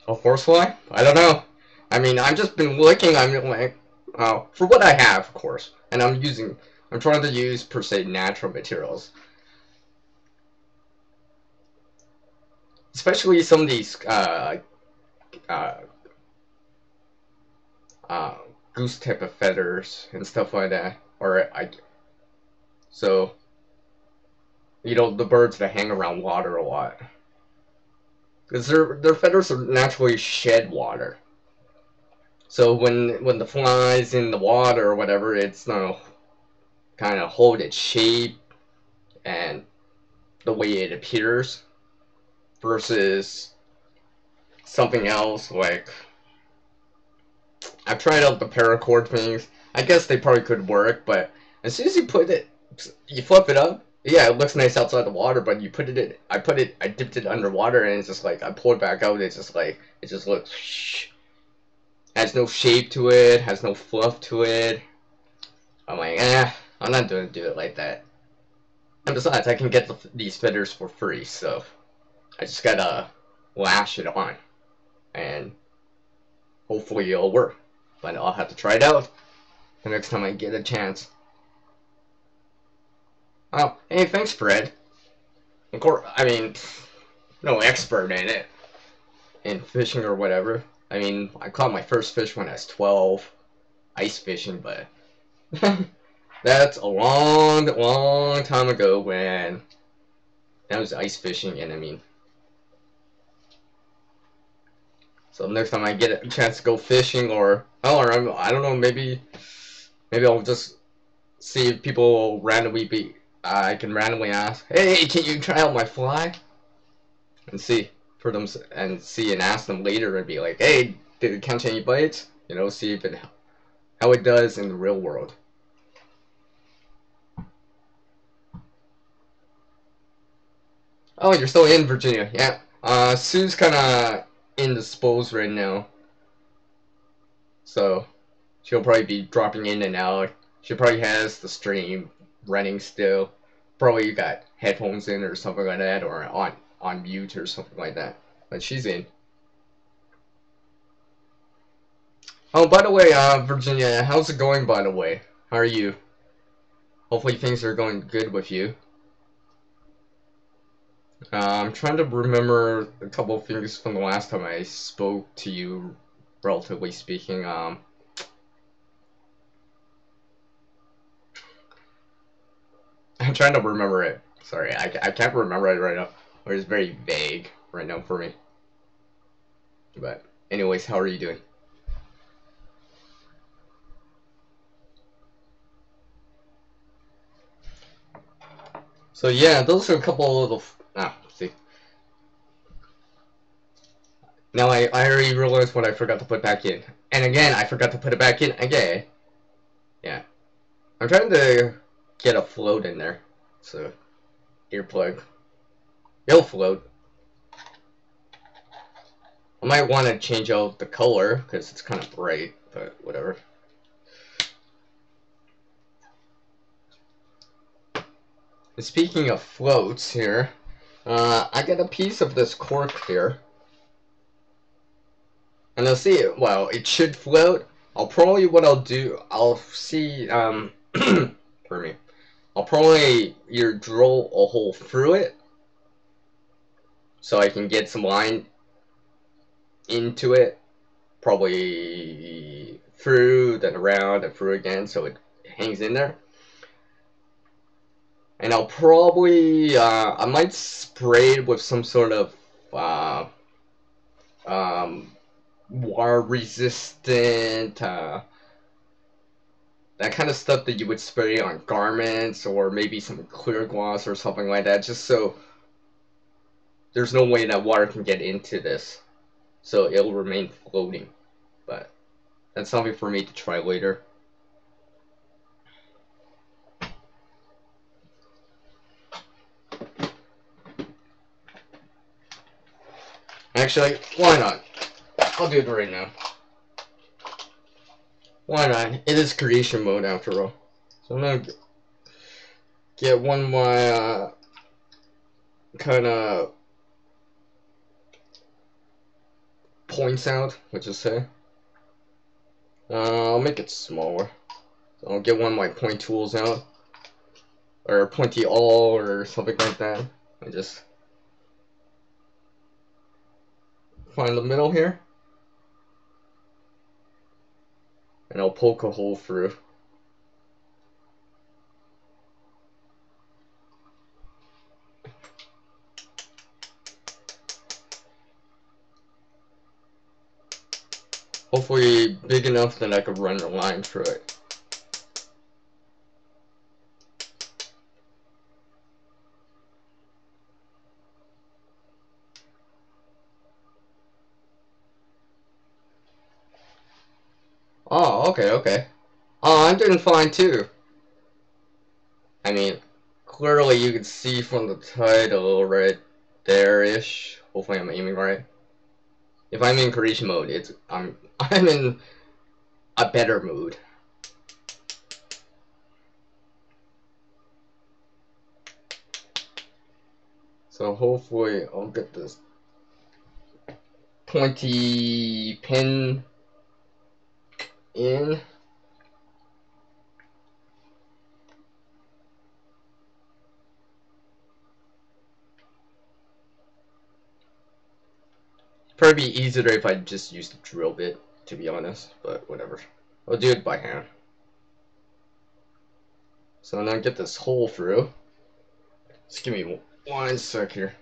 A horsefly? I don't know. I mean, I've just been looking. I'm like, for what I have, of course, and I'm trying to use per se natural materials. especially some of these goose type of feathers and stuff like that. Or so the birds that hang around water a lot, because their feathers are naturally shed water. So when the flies in the water or whatever, it's kind of hold its shape and the way it appears versus something else. Like, I've tried out the paracord things. I guess they probably could work, but as soon as you flip it up, yeah, it looks nice outside the water, but you put it in, I dipped it underwater, and it's just like, I pulled it back out, it's just like, it just looks, has no shape to it, has no fluff to it. I'm like, I'm not going to do it like that. And besides, I can get these feathers for free, so I just gotta lash it on, and hopefully it'll work. But I'll have to try it out the next time I get a chance. Oh, hey, thanks, Fred. Of course, I mean, no expert in it, in fishing or whatever. I mean, I caught my first fish when I was 12, ice fishing, but that's a long, long time ago when that was ice fishing, and I mean, so next time I get a chance to go fishing, or I don't know, maybe I'll just see if people randomly I can randomly ask, hey, can you try out my fly? And see for them, and ask them later and be like, hey, did it catch any bites? See if how it does in the real world. Oh, you're still in Virginia, yeah. Sue's kind of indisposed right now, so she'll probably be dropping in and out. She probably has the stream running still. Probably got headphones in or something like that, or on mute or something like that. But she's in. Oh, by the way, Virginia, how's it going, by the way? How are you? Hopefully things are going good with you. I'm trying to remember a couple of things from the last time I spoke to you, relatively speaking. I'm trying to remember it. Sorry, I can't remember it right now. Or it's very vague right now for me. But anyways, how are you doing? So yeah, those are a couple of the see. Now I already realized what I forgot to put back in. And again, I forgot to put it back in again. Yeah. I'm trying to get a float in there. So earplug. It'll float. I might want to change out the color because it's kind of bright, but whatever. And speaking of floats here, I got a piece of this cork here. And I'll see it. Well, it should float. What I'll do, I'll see, pardon me. I'll probably either drill a hole through it so I can get some line into it, probably through, then around, and through again, so it hangs in there. And I'll probably, I might spray it with some sort of, water resistant, that kind of stuff that you would spray on garments, or maybe some clear gloss or something like that, just so there's no way that water can get into this, so it'll remain floating. But that's something for me to try later. Actually, why not? I'll do it right now. Why not? It is creation mode after all. So I'm gonna get one of my kind of points out, let's just say. I'll make it smaller. So I'll get one of my point tools out, or pointy awl or something like that. I just find the middle here. And I'll poke a hole through. Hopefully big enough that I could run a line through it. Oh, okay, okay. Oh, I'm doing fine too. I mean, clearly you can see from the title right there-ish. Hopefully I'm aiming right. If I'm in creation mode, I'm in a better mood. So hopefully I'll get this pointy pin in. Probably be easier if I just used the drill bit, to be honest, but whatever. I'll do it by hand. So now get this hole through. Just give me 1 sec here.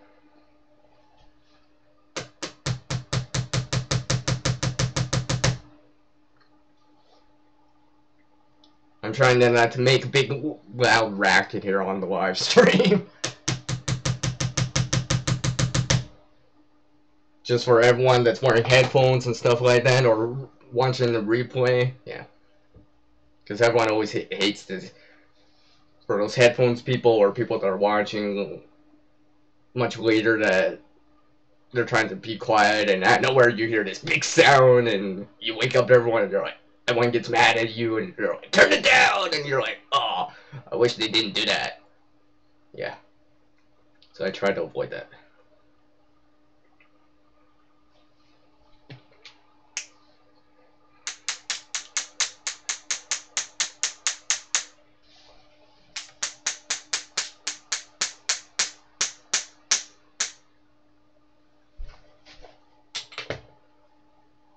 I'm trying not to make a big loud racket here on the live stream. Just for everyone that's wearing headphones and stuff like that, or watching the replay, yeah. Because everyone always hates this. For those headphones people, or people that are watching much later, that they're trying to be quiet, and out of nowhere you hear this big sound, and you wake up everyone, and you're like, everyone gets mad at you, and you're like, turn it down, and you're like, oh, I wish they didn't do that. Yeah. So I try to avoid that.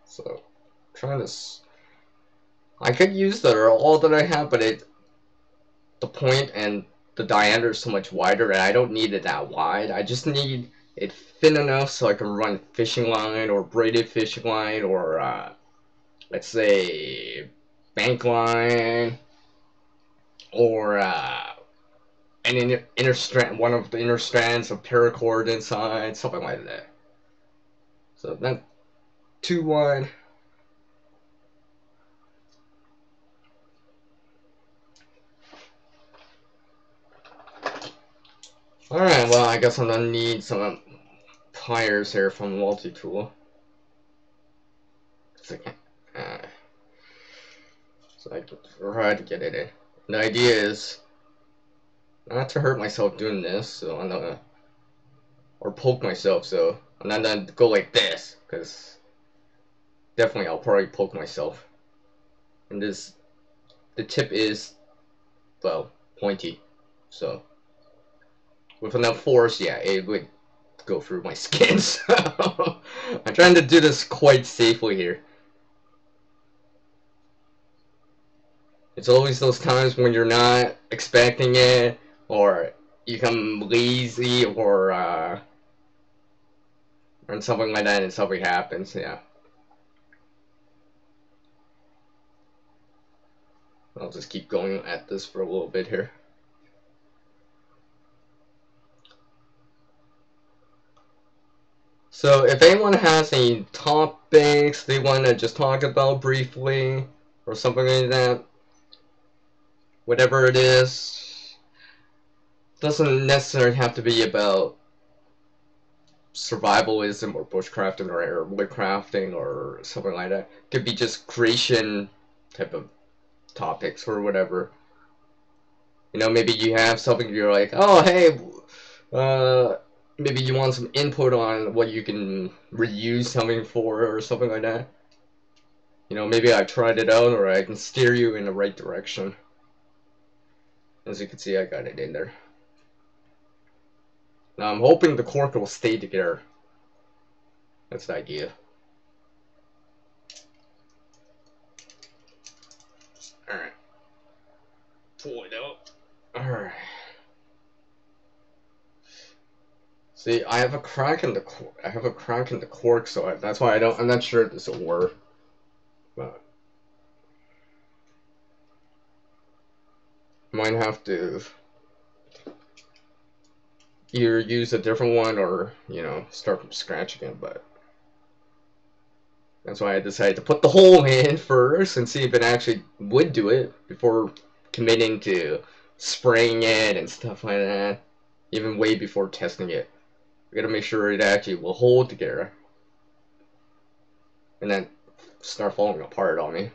So, trying to. I could use the all that I have, but the point and the diameter is so much wider, and I don't need it that wide. I just need it thin enough so I can run fishing line or braided fishing line, or let's say bank line, or an inner strand, one of the inner strands of paracord inside, something like that. So not too wide. Alright, well, I guess I'm gonna need some pliers here from multi-tool. So I can try to get it in. The idea is not to hurt myself doing this, so I'm gonna, or poke myself, so I'm not gonna go like this, because definitely I'll probably poke myself. And the tip is, well, pointy, so with enough force, yeah, it would go through my skin. So I'm trying to do this quite safely here. It's always those times when you're not expecting it, or you become lazy, or something like that, and something happens. Yeah. I'll just keep going at this for a little bit here. So if anyone has any topics they want to just talk about briefly, or something like that, whatever it is, doesn't necessarily have to be about survivalism or bushcrafting or woodcrafting or something like that. It could be just creation type of topics or whatever. You know, maybe you have something you're like, oh hey, maybe you want some input on what you can reuse something for or something like that. You know, maybe I've tried it out, or I can steer you in the right direction. As you can see, I got it in there. Now I'm hoping the cork will stay together. That's the idea. Alright. Pull it out. Alright. See, I have a crack in the cork, so that's why I'm not sure if this will work. But might have to either use a different one or, you know, start from scratch again, but that's why I decided to put the hole in first and see if it actually would do it before committing to spraying it and stuff like that, even way before testing it. We gotta make sure it actually will hold together and then start falling apart on me.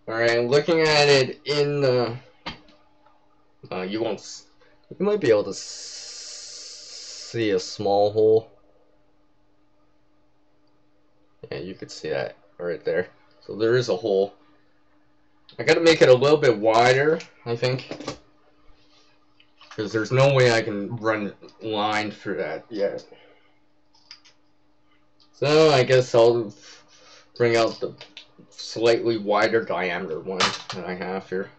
Alright, looking at it in the you might be able to see a small hole. Yeah, you could see that right there. So there is a hole. I gotta make it a little bit wider, I think, because there's no way I can run line through that yet. So I guess I'll bring out the slightly wider diameter one that I have here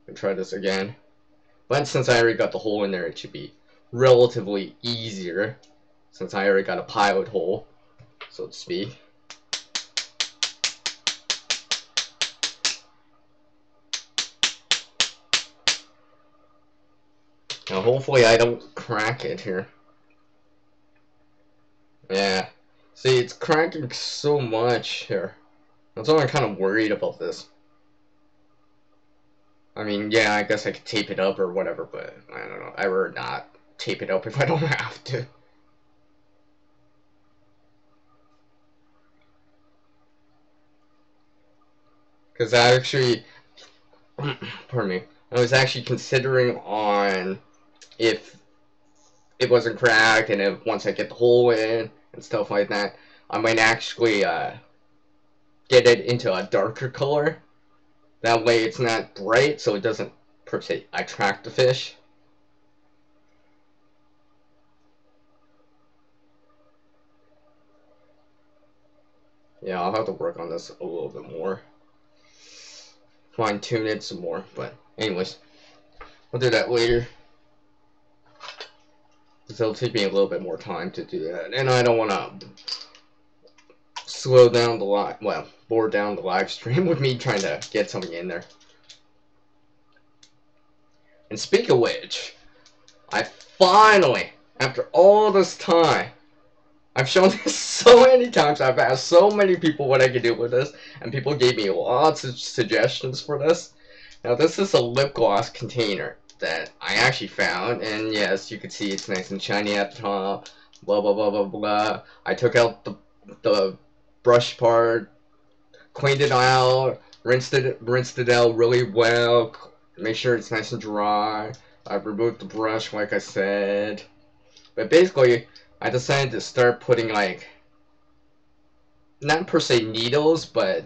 and try this again. But since I already got the hole in there, it should be relatively easier since I already got a pilot hole, so to speak. Now hopefully I don't crack it here. Yeah. See, it's cracking so much here. That's why I'm kind of worried about this. I mean, yeah, I guess I could tape it up or whatever, but I don't know. I would not tape it up if I don't have to. Because I actually, pardon me, I was actually considering on if it wasn't cracked and if once I get the hole in and stuff like that, I might actually get it into a darker color. That way it's not bright, so it doesn't, per se, attract the fish. Yeah, I'll have to work on this a little bit more. Fine tune it some more, but anyways, I'll do that later. Because it'll take me a little bit more time to do that, and I don't want to slow down the bore down the live stream with me trying to get something in there. And speak of which, I finally, after all this time, I've shown this so many times, I've asked so many people what I could do with this, and people gave me lots of suggestions for this. Now this is a lip gloss container that I actually found, and yes, you can see it's nice and shiny at the top, blah blah blah blah blah. I took out the brush part, cleaned it out, rinsed it out really well, make sure it's nice and dry. I've removed the brush like I said. But basically, I decided to start putting, like, not per se needles, but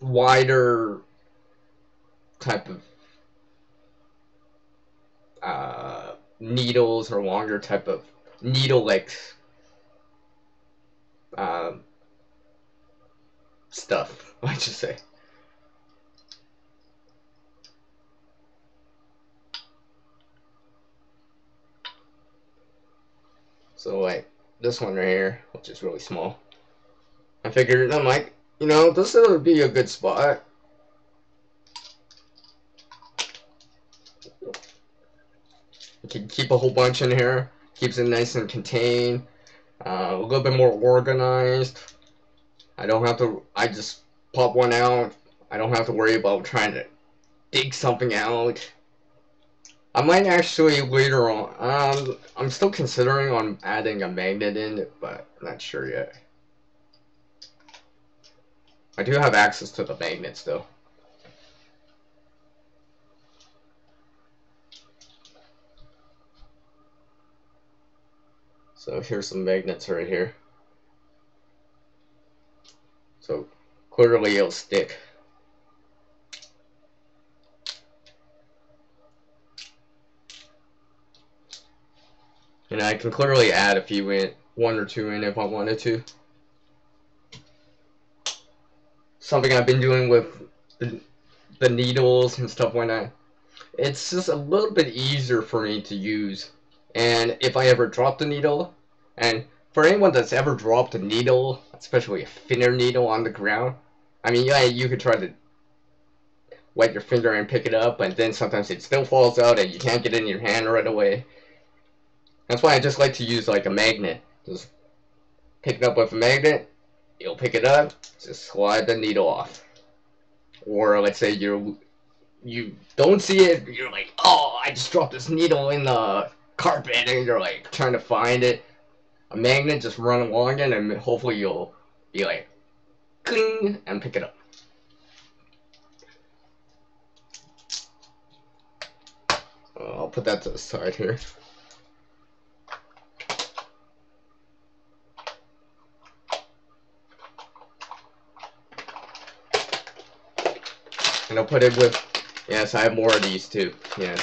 wider type of needles or longer type of needle-like stuff, I should say. So, like, this one right here, which is really small. I figured, I'm like, you know, this would be a good spot. You can keep a whole bunch in here. Keeps it nice and contained. A little bit more organized. I don't have to, I just pop one out. I don't have to worry about trying to dig something out. I might actually later on, I'm still considering on adding a magnet in, but I'm not sure yet. I do have access to the magnets though. So here's some magnets right here. So clearly it'll stick. And I can clearly add a few in, 1 or 2 in if I wanted to. Something I've been doing with the needles and stuff like that. It's just a little bit easier for me to use. And if I ever drop the needle, and for anyone that's ever dropped a needle, especially a thinner needle on the ground, I mean, yeah, you could try to wet your finger and pick it up, but then sometimes it still falls out and you can't get it in your hand right away. That's why I just like to use like a magnet. Just pick it up with a magnet, you'll pick it up, just slide the needle off. Or let's say you don't see it, you're like, oh, I just dropped this needle in the carpet, and you're like trying to find it. A magnet, just run along it, and hopefully you'll be like, cling, and pick it up. I'll put that to the side here. And I'll put it with, yes, I have more of these too, yeah.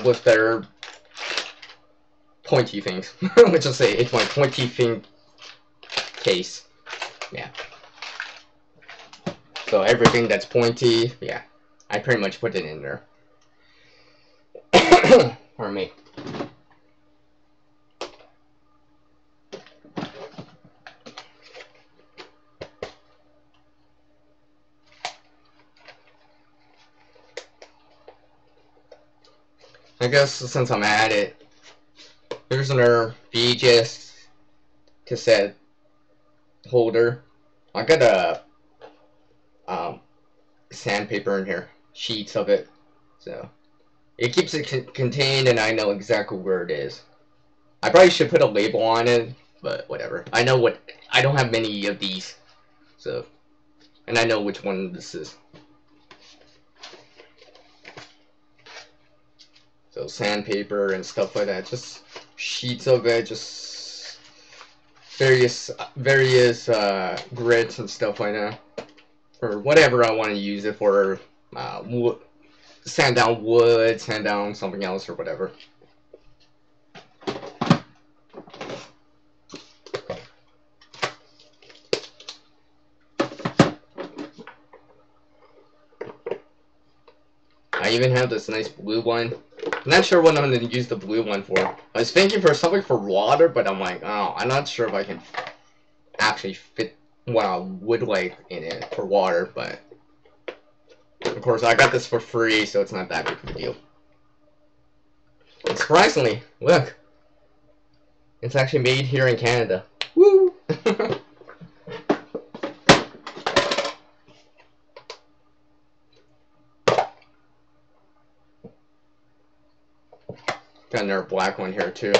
With their pointy things. Let's just say it's my pointy thing case. Yeah. So everything that's pointy, yeah, I pretty much put it in there. Pardon me. I guess since I'm at it, here's another V.H.S cassette holder. I got a sandpaper in here, sheets of it, so it keeps it contained, and I know exactly where it is. I probably should put a label on it, but whatever. I know what, I don't have many of these, so, and I know which one this is. So sandpaper and stuff like that, just sheets of it, just various grits and stuff like that, or whatever I want to use it for. Sand down wood, sand down something else, or whatever. I even have this nice blue one. I'm not sure what I'm going to use the blue one for. I was thinking for something for water, but I'm like, oh, I'm not sure if I can actually fit what I would like in it for water, but of course I got this for free, so it's not that big of a deal. And surprisingly, look, it's actually made here in Canada. Woo! Got another black one here too.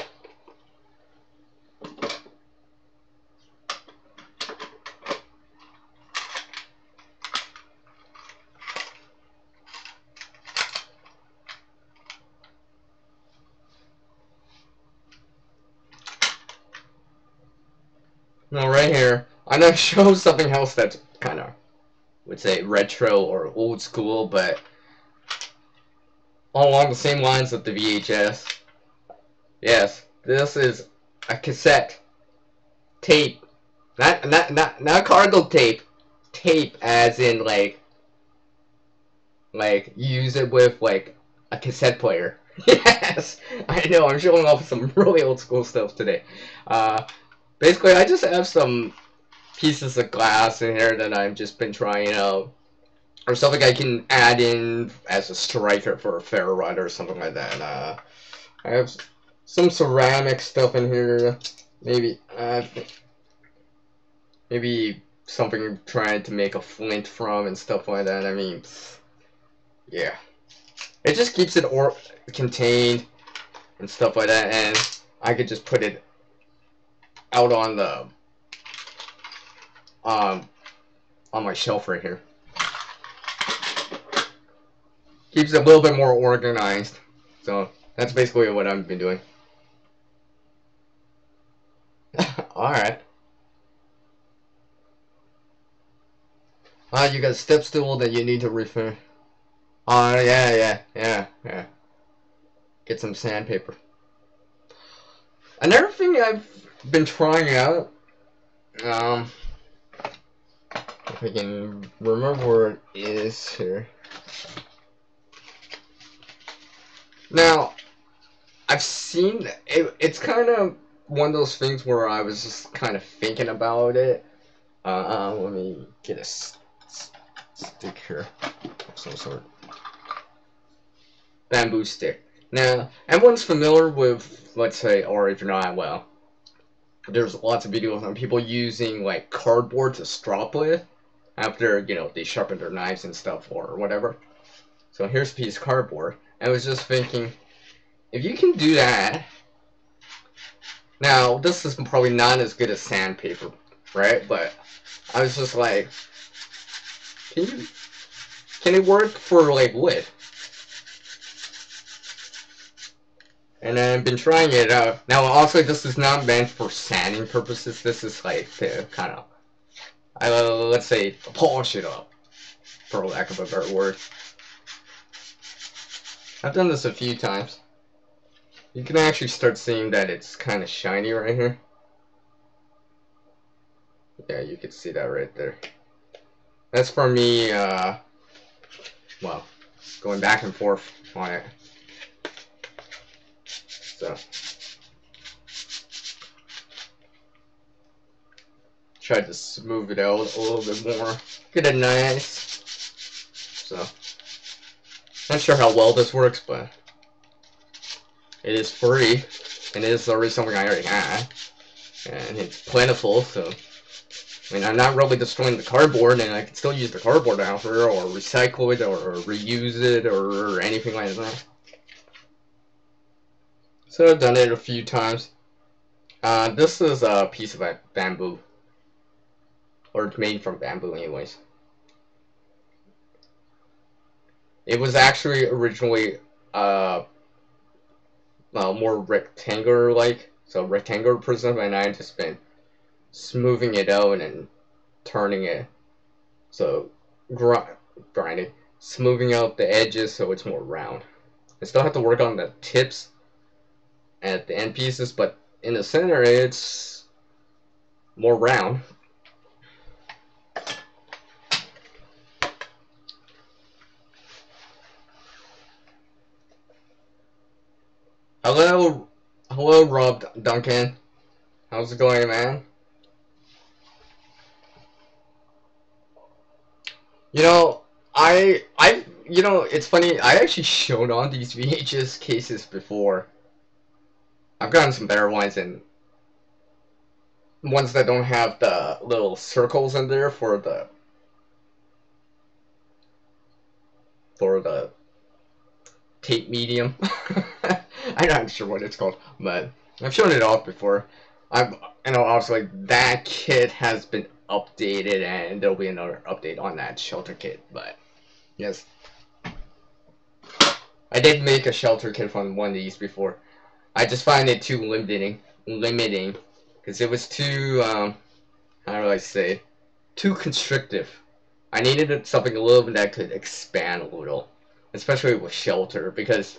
Now right here, I'm gonna show something else that's kind of, would say, retro or old school, but along the same lines of the V.H.S. Yes, this is a cassette tape, not cargo tape. Tape, as in like you use it with like a cassette player. Yes, I know. I'm showing off some really old school stuff today. Basically, I just have some pieces of glass in here that I've just been trying out, or something I can add in as a striker for a ferro rod or something like that. I have some ceramic stuff in here, maybe something I'm trying to make a flint from and stuff like that. I mean, yeah, it just keeps it contained and stuff like that, and I could just put it out on the on my shelf right here. Keeps it a little bit more organized. So that's basically what I've been doing. Alright. You got step stool that you need to refill. Yeah. Get some sandpaper. Another thing I've been trying out, if I can remember where it is here. Now, I've seen it, it's kind of one of those things where I was just kind of thinking about it. Let me get a stick here of some sort. Bamboo stick. Now, everyone's familiar with, let's say, or if you're not, well, there's lots of videos on people using like cardboard to strop with after, you know, they sharpen their knives and stuff or whatever. So here's a piece of cardboard. I was just thinking, if you can do that, now this is probably not as good as sandpaper, right? But I was just like, can it work for like wood? And I've been trying it out. Now also this is not meant for sanding purposes. This is like to kind of, let's say, polish it up, for lack of a better word. I've done this a few times. You can actually start seeing that it's kind of shiny right here. Yeah, you can see that right there. That's for me, well, going back and forth on it. So, try to smooth it out a little bit more. Get it nice. So, not sure how well this works, but it is free, and it is already something I already had, and it's plentiful, so, I mean, I'm not really destroying the cardboard, and I can still use the cardboard after, or recycle it, or reuse it, or anything like that. So I've done it a few times. This is a piece of bamboo, or it's made from bamboo anyways. It was actually originally more rectangular-like, so rectangular prism, and I just been smoothing it out and turning it, so grinding, smoothing out the edges so it's more round. I still have to work on the tips at the end pieces, but in the center it's more round. Hello, Rob Duncan. How's it going, man? You know, you know, it's funny. I actually showed on these V.H.S cases before. I've gotten some better ones, and ones that don't have the little circles in there for the tape medium. I'm not sure what it's called, but I've shown it off before. You know, obviously that kit has been updated, and there'll be another update on that shelter kit. But yes, I did make a shelter kit from one of these before. I just find it too limiting, because it was too how do I say, too constrictive. I needed something a little bit that could expand a little, especially with shelter, because,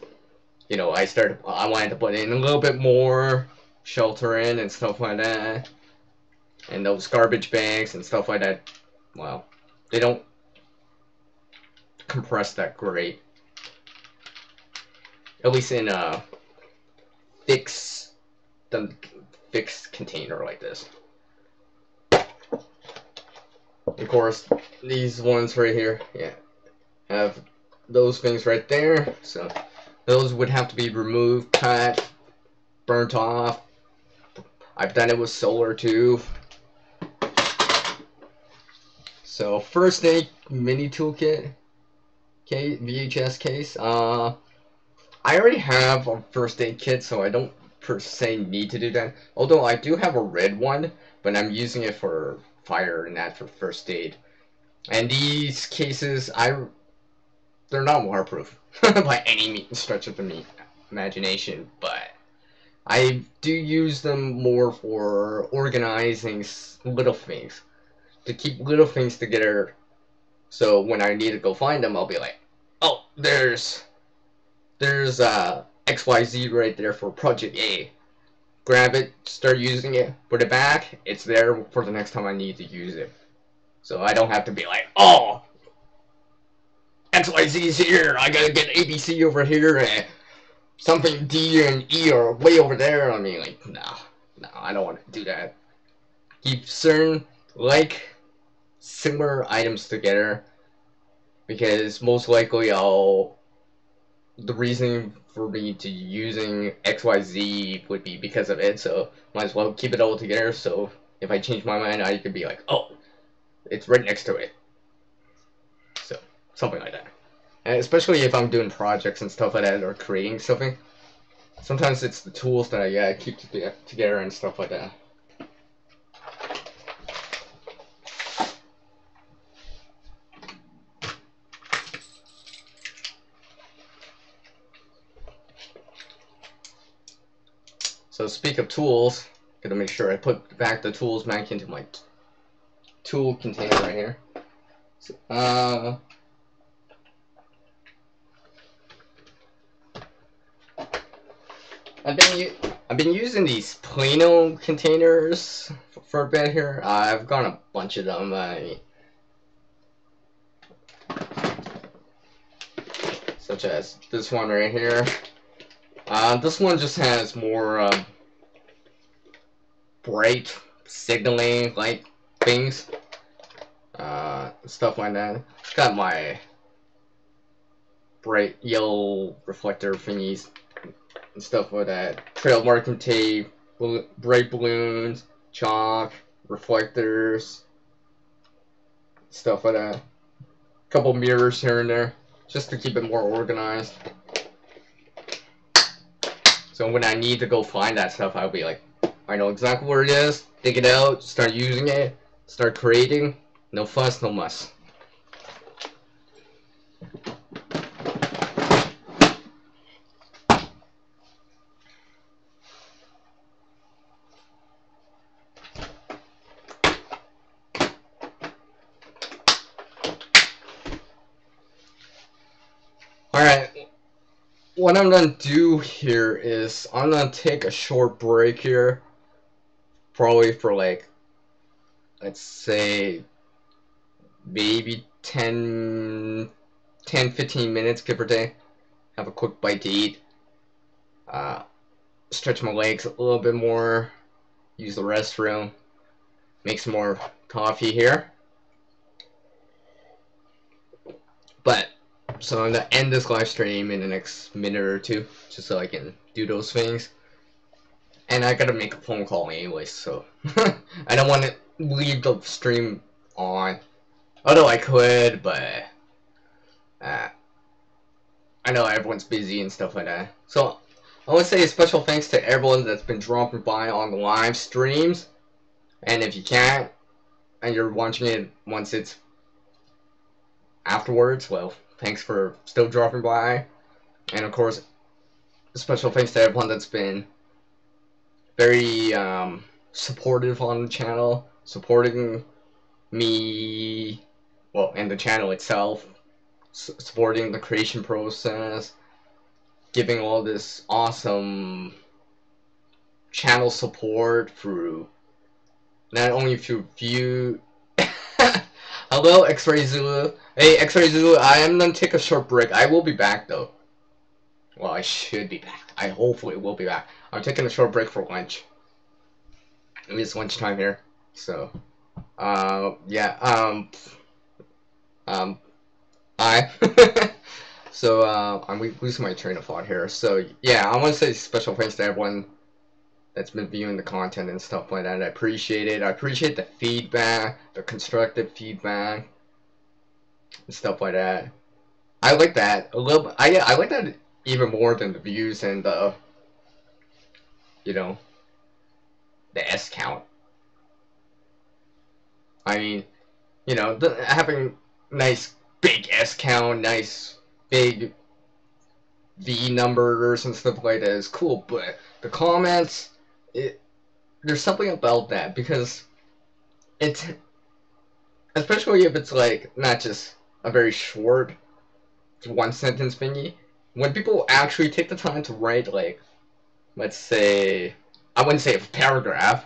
you know, I wanted to put in a little bit more shelter in and stuff like that, and those garbage bags and stuff like that, well, they don't compress that great, at least in a fixed container like this. Of course, these ones right here, yeah, have those things right there, so those would have to be removed, cut, burnt off. I've done it with solar too. So first aid mini toolkit, V.H.S case. I already have a first aid kit, so I don't per se need to do that. Although I do have a red one, but I'm using it for fire and not for first aid. And these cases, they're not waterproof by any stretch of the imagination, but I do use them more for organizing little things, to keep little things together So when I need to go find them, I'll be like, oh, there's XYZ right there for project A. Grab it, start using it, put it back, it's there for the next time I need to use it. So I don't have to be like, oh, XYZ is here, I gotta get ABC over here, and something D and E are way over there. I mean, like, no, I don't want to do that. Keep certain, like, similar items together, because most likely the reason for me to using XYZ would be because of it, so might as well keep it all together, so if I change my mind, I could be like, oh, it's right next to it. So, something like that. And especially if I'm doing projects and stuff like that, or creating something. Sometimes it's the tools that I keep together and stuff like that. So speak of tools, gotta make sure I put back the tools back into my tool container right here. So, I've been using these Plano containers for a bit here. I've got a bunch of them. Such as this one right here. This one just has more bright signaling like things, stuff like that. It's got my bright yellow reflector thingies and stuff like that. Trail marking tape, bright balloons, chalk, reflectors, stuff like that. Couple mirrors here and there, just to keep it more organized. So when I need to go find that stuff, I'll be like, I know exactly where it is, dig it out, start using it, start creating. No fuss, no muss. Alright, what I'm gonna do here is I'm gonna take a short break here, probably for like, let's say, maybe 10, 15 minutes, give or take. Have a quick bite to eat, stretch my legs a little bit more, use the restroom, make some more coffee here. But, so I'm gonna end this live stream in the next minute or two, just so I can do those things. And I gotta make a phone call anyway, so I don't want to leave the stream on. Although I could, but I know everyone's busy and stuff like that. So I want to say a special thanks to everyone that's been dropping by on the live streams. And if you can't, and you're watching it once it's afterwards, well, thanks for still dropping by. And of course, a special thanks to everyone that's been very supportive on the channel, supporting me, well, and the channel itself, supporting the creation process, giving all this awesome channel support through, not only through view. Hello, X-Ray Zulu. Hey, X-Ray Zulu, I am gonna take a short break. I will be back though. Well, I should be back. I hopefully will be back. I'm taking a short break for lunch. It's lunchtime here, so yeah, so I'm losing my train of thought here. So yeah, I want to say special thanks to everyone that's been viewing the content and stuff like that. I appreciate it. I appreciate the feedback, the constructive feedback, and stuff like that. I like that a little bit. I like that even more than the views and the, you know, the S count. I mean, you know, having nice big S count, nice big V numbers and stuff like that is cool, but the comments, there's something about that, because it's, especially if it's like not just a very short one sentence thingy. When people actually take the time to write, like, let's say, I wouldn't say a paragraph,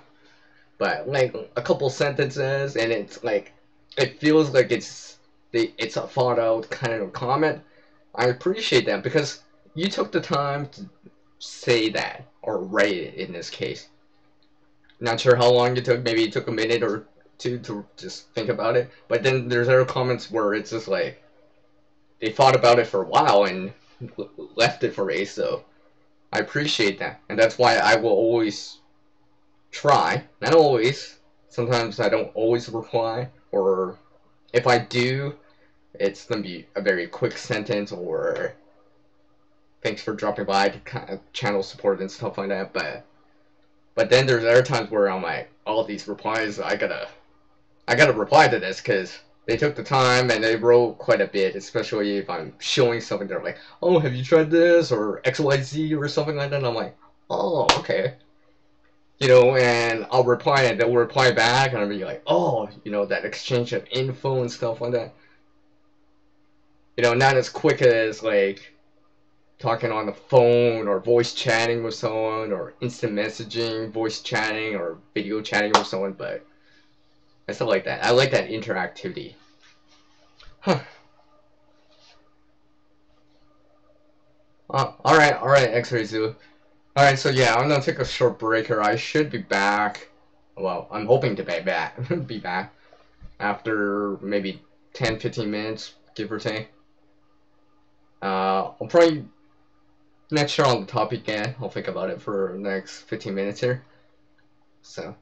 but like a couple sentences, and it's like, it feels like it's a thought out kind of comment. I appreciate that because you took the time to say that or write it in this case. Not sure how long it took. Maybe it took a minute or two to just think about it. But then there's other comments where it's just like they thought about it for a while and left it for a. So I appreciate that, and that's why I will always try. Not always. Sometimes I don't always reply, or if I do, it's gonna be a very quick sentence or thanks for dropping by to kind of channel support and stuff like that. But then there's other times where I'm like, all these replies, I gotta reply to this because they took the time and they wrote quite a bit, especially if I'm showing something. They're like, oh, have you tried this or XYZ or something like that? And I'm like, oh, okay. You know, and I'll reply and they'll reply back and I'll be like, oh, you know, that exchange of info and stuff like that. You know, not as quick as like talking on the phone or voice chatting with someone or instant messaging, voice chatting or video chatting with someone, but I still like that. I like that interactivity. Huh. Alright, X-Ray Zoo. Alright, so yeah, I'm gonna take a short break here. I should be back. Well, I'm hoping to be back after maybe 10-15 minutes, give or take. I'll probably not sure on the topic yet. I'll think about it for the next 15 minutes here. So,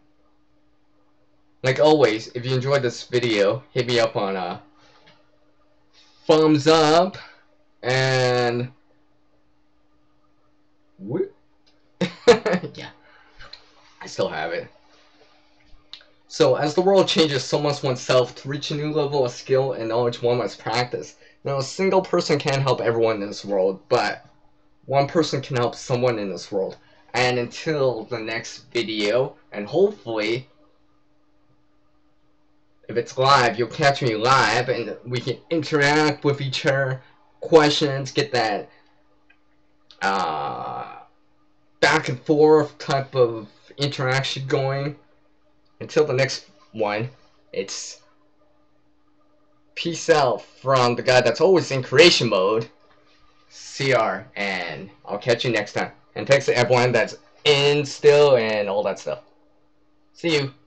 like always, if you enjoyed this video, hit me up on a thumbs up and whoop. Yeah, I still have it. So, as the world changes, so must oneself. To reach a new level of skill and knowledge, one must practice. Now, a single person can't help everyone in this world, but one person can help someone in this world. And until the next video, and hopefully, if it's live, you'll catch me live, and we can interact with each other, questions, get that back and forth type of interaction going. Until the next one, it's peace out from the guy that's always in creation mode, CR, and I'll catch you next time. And thanks to everyone that's in still and all that stuff. See you.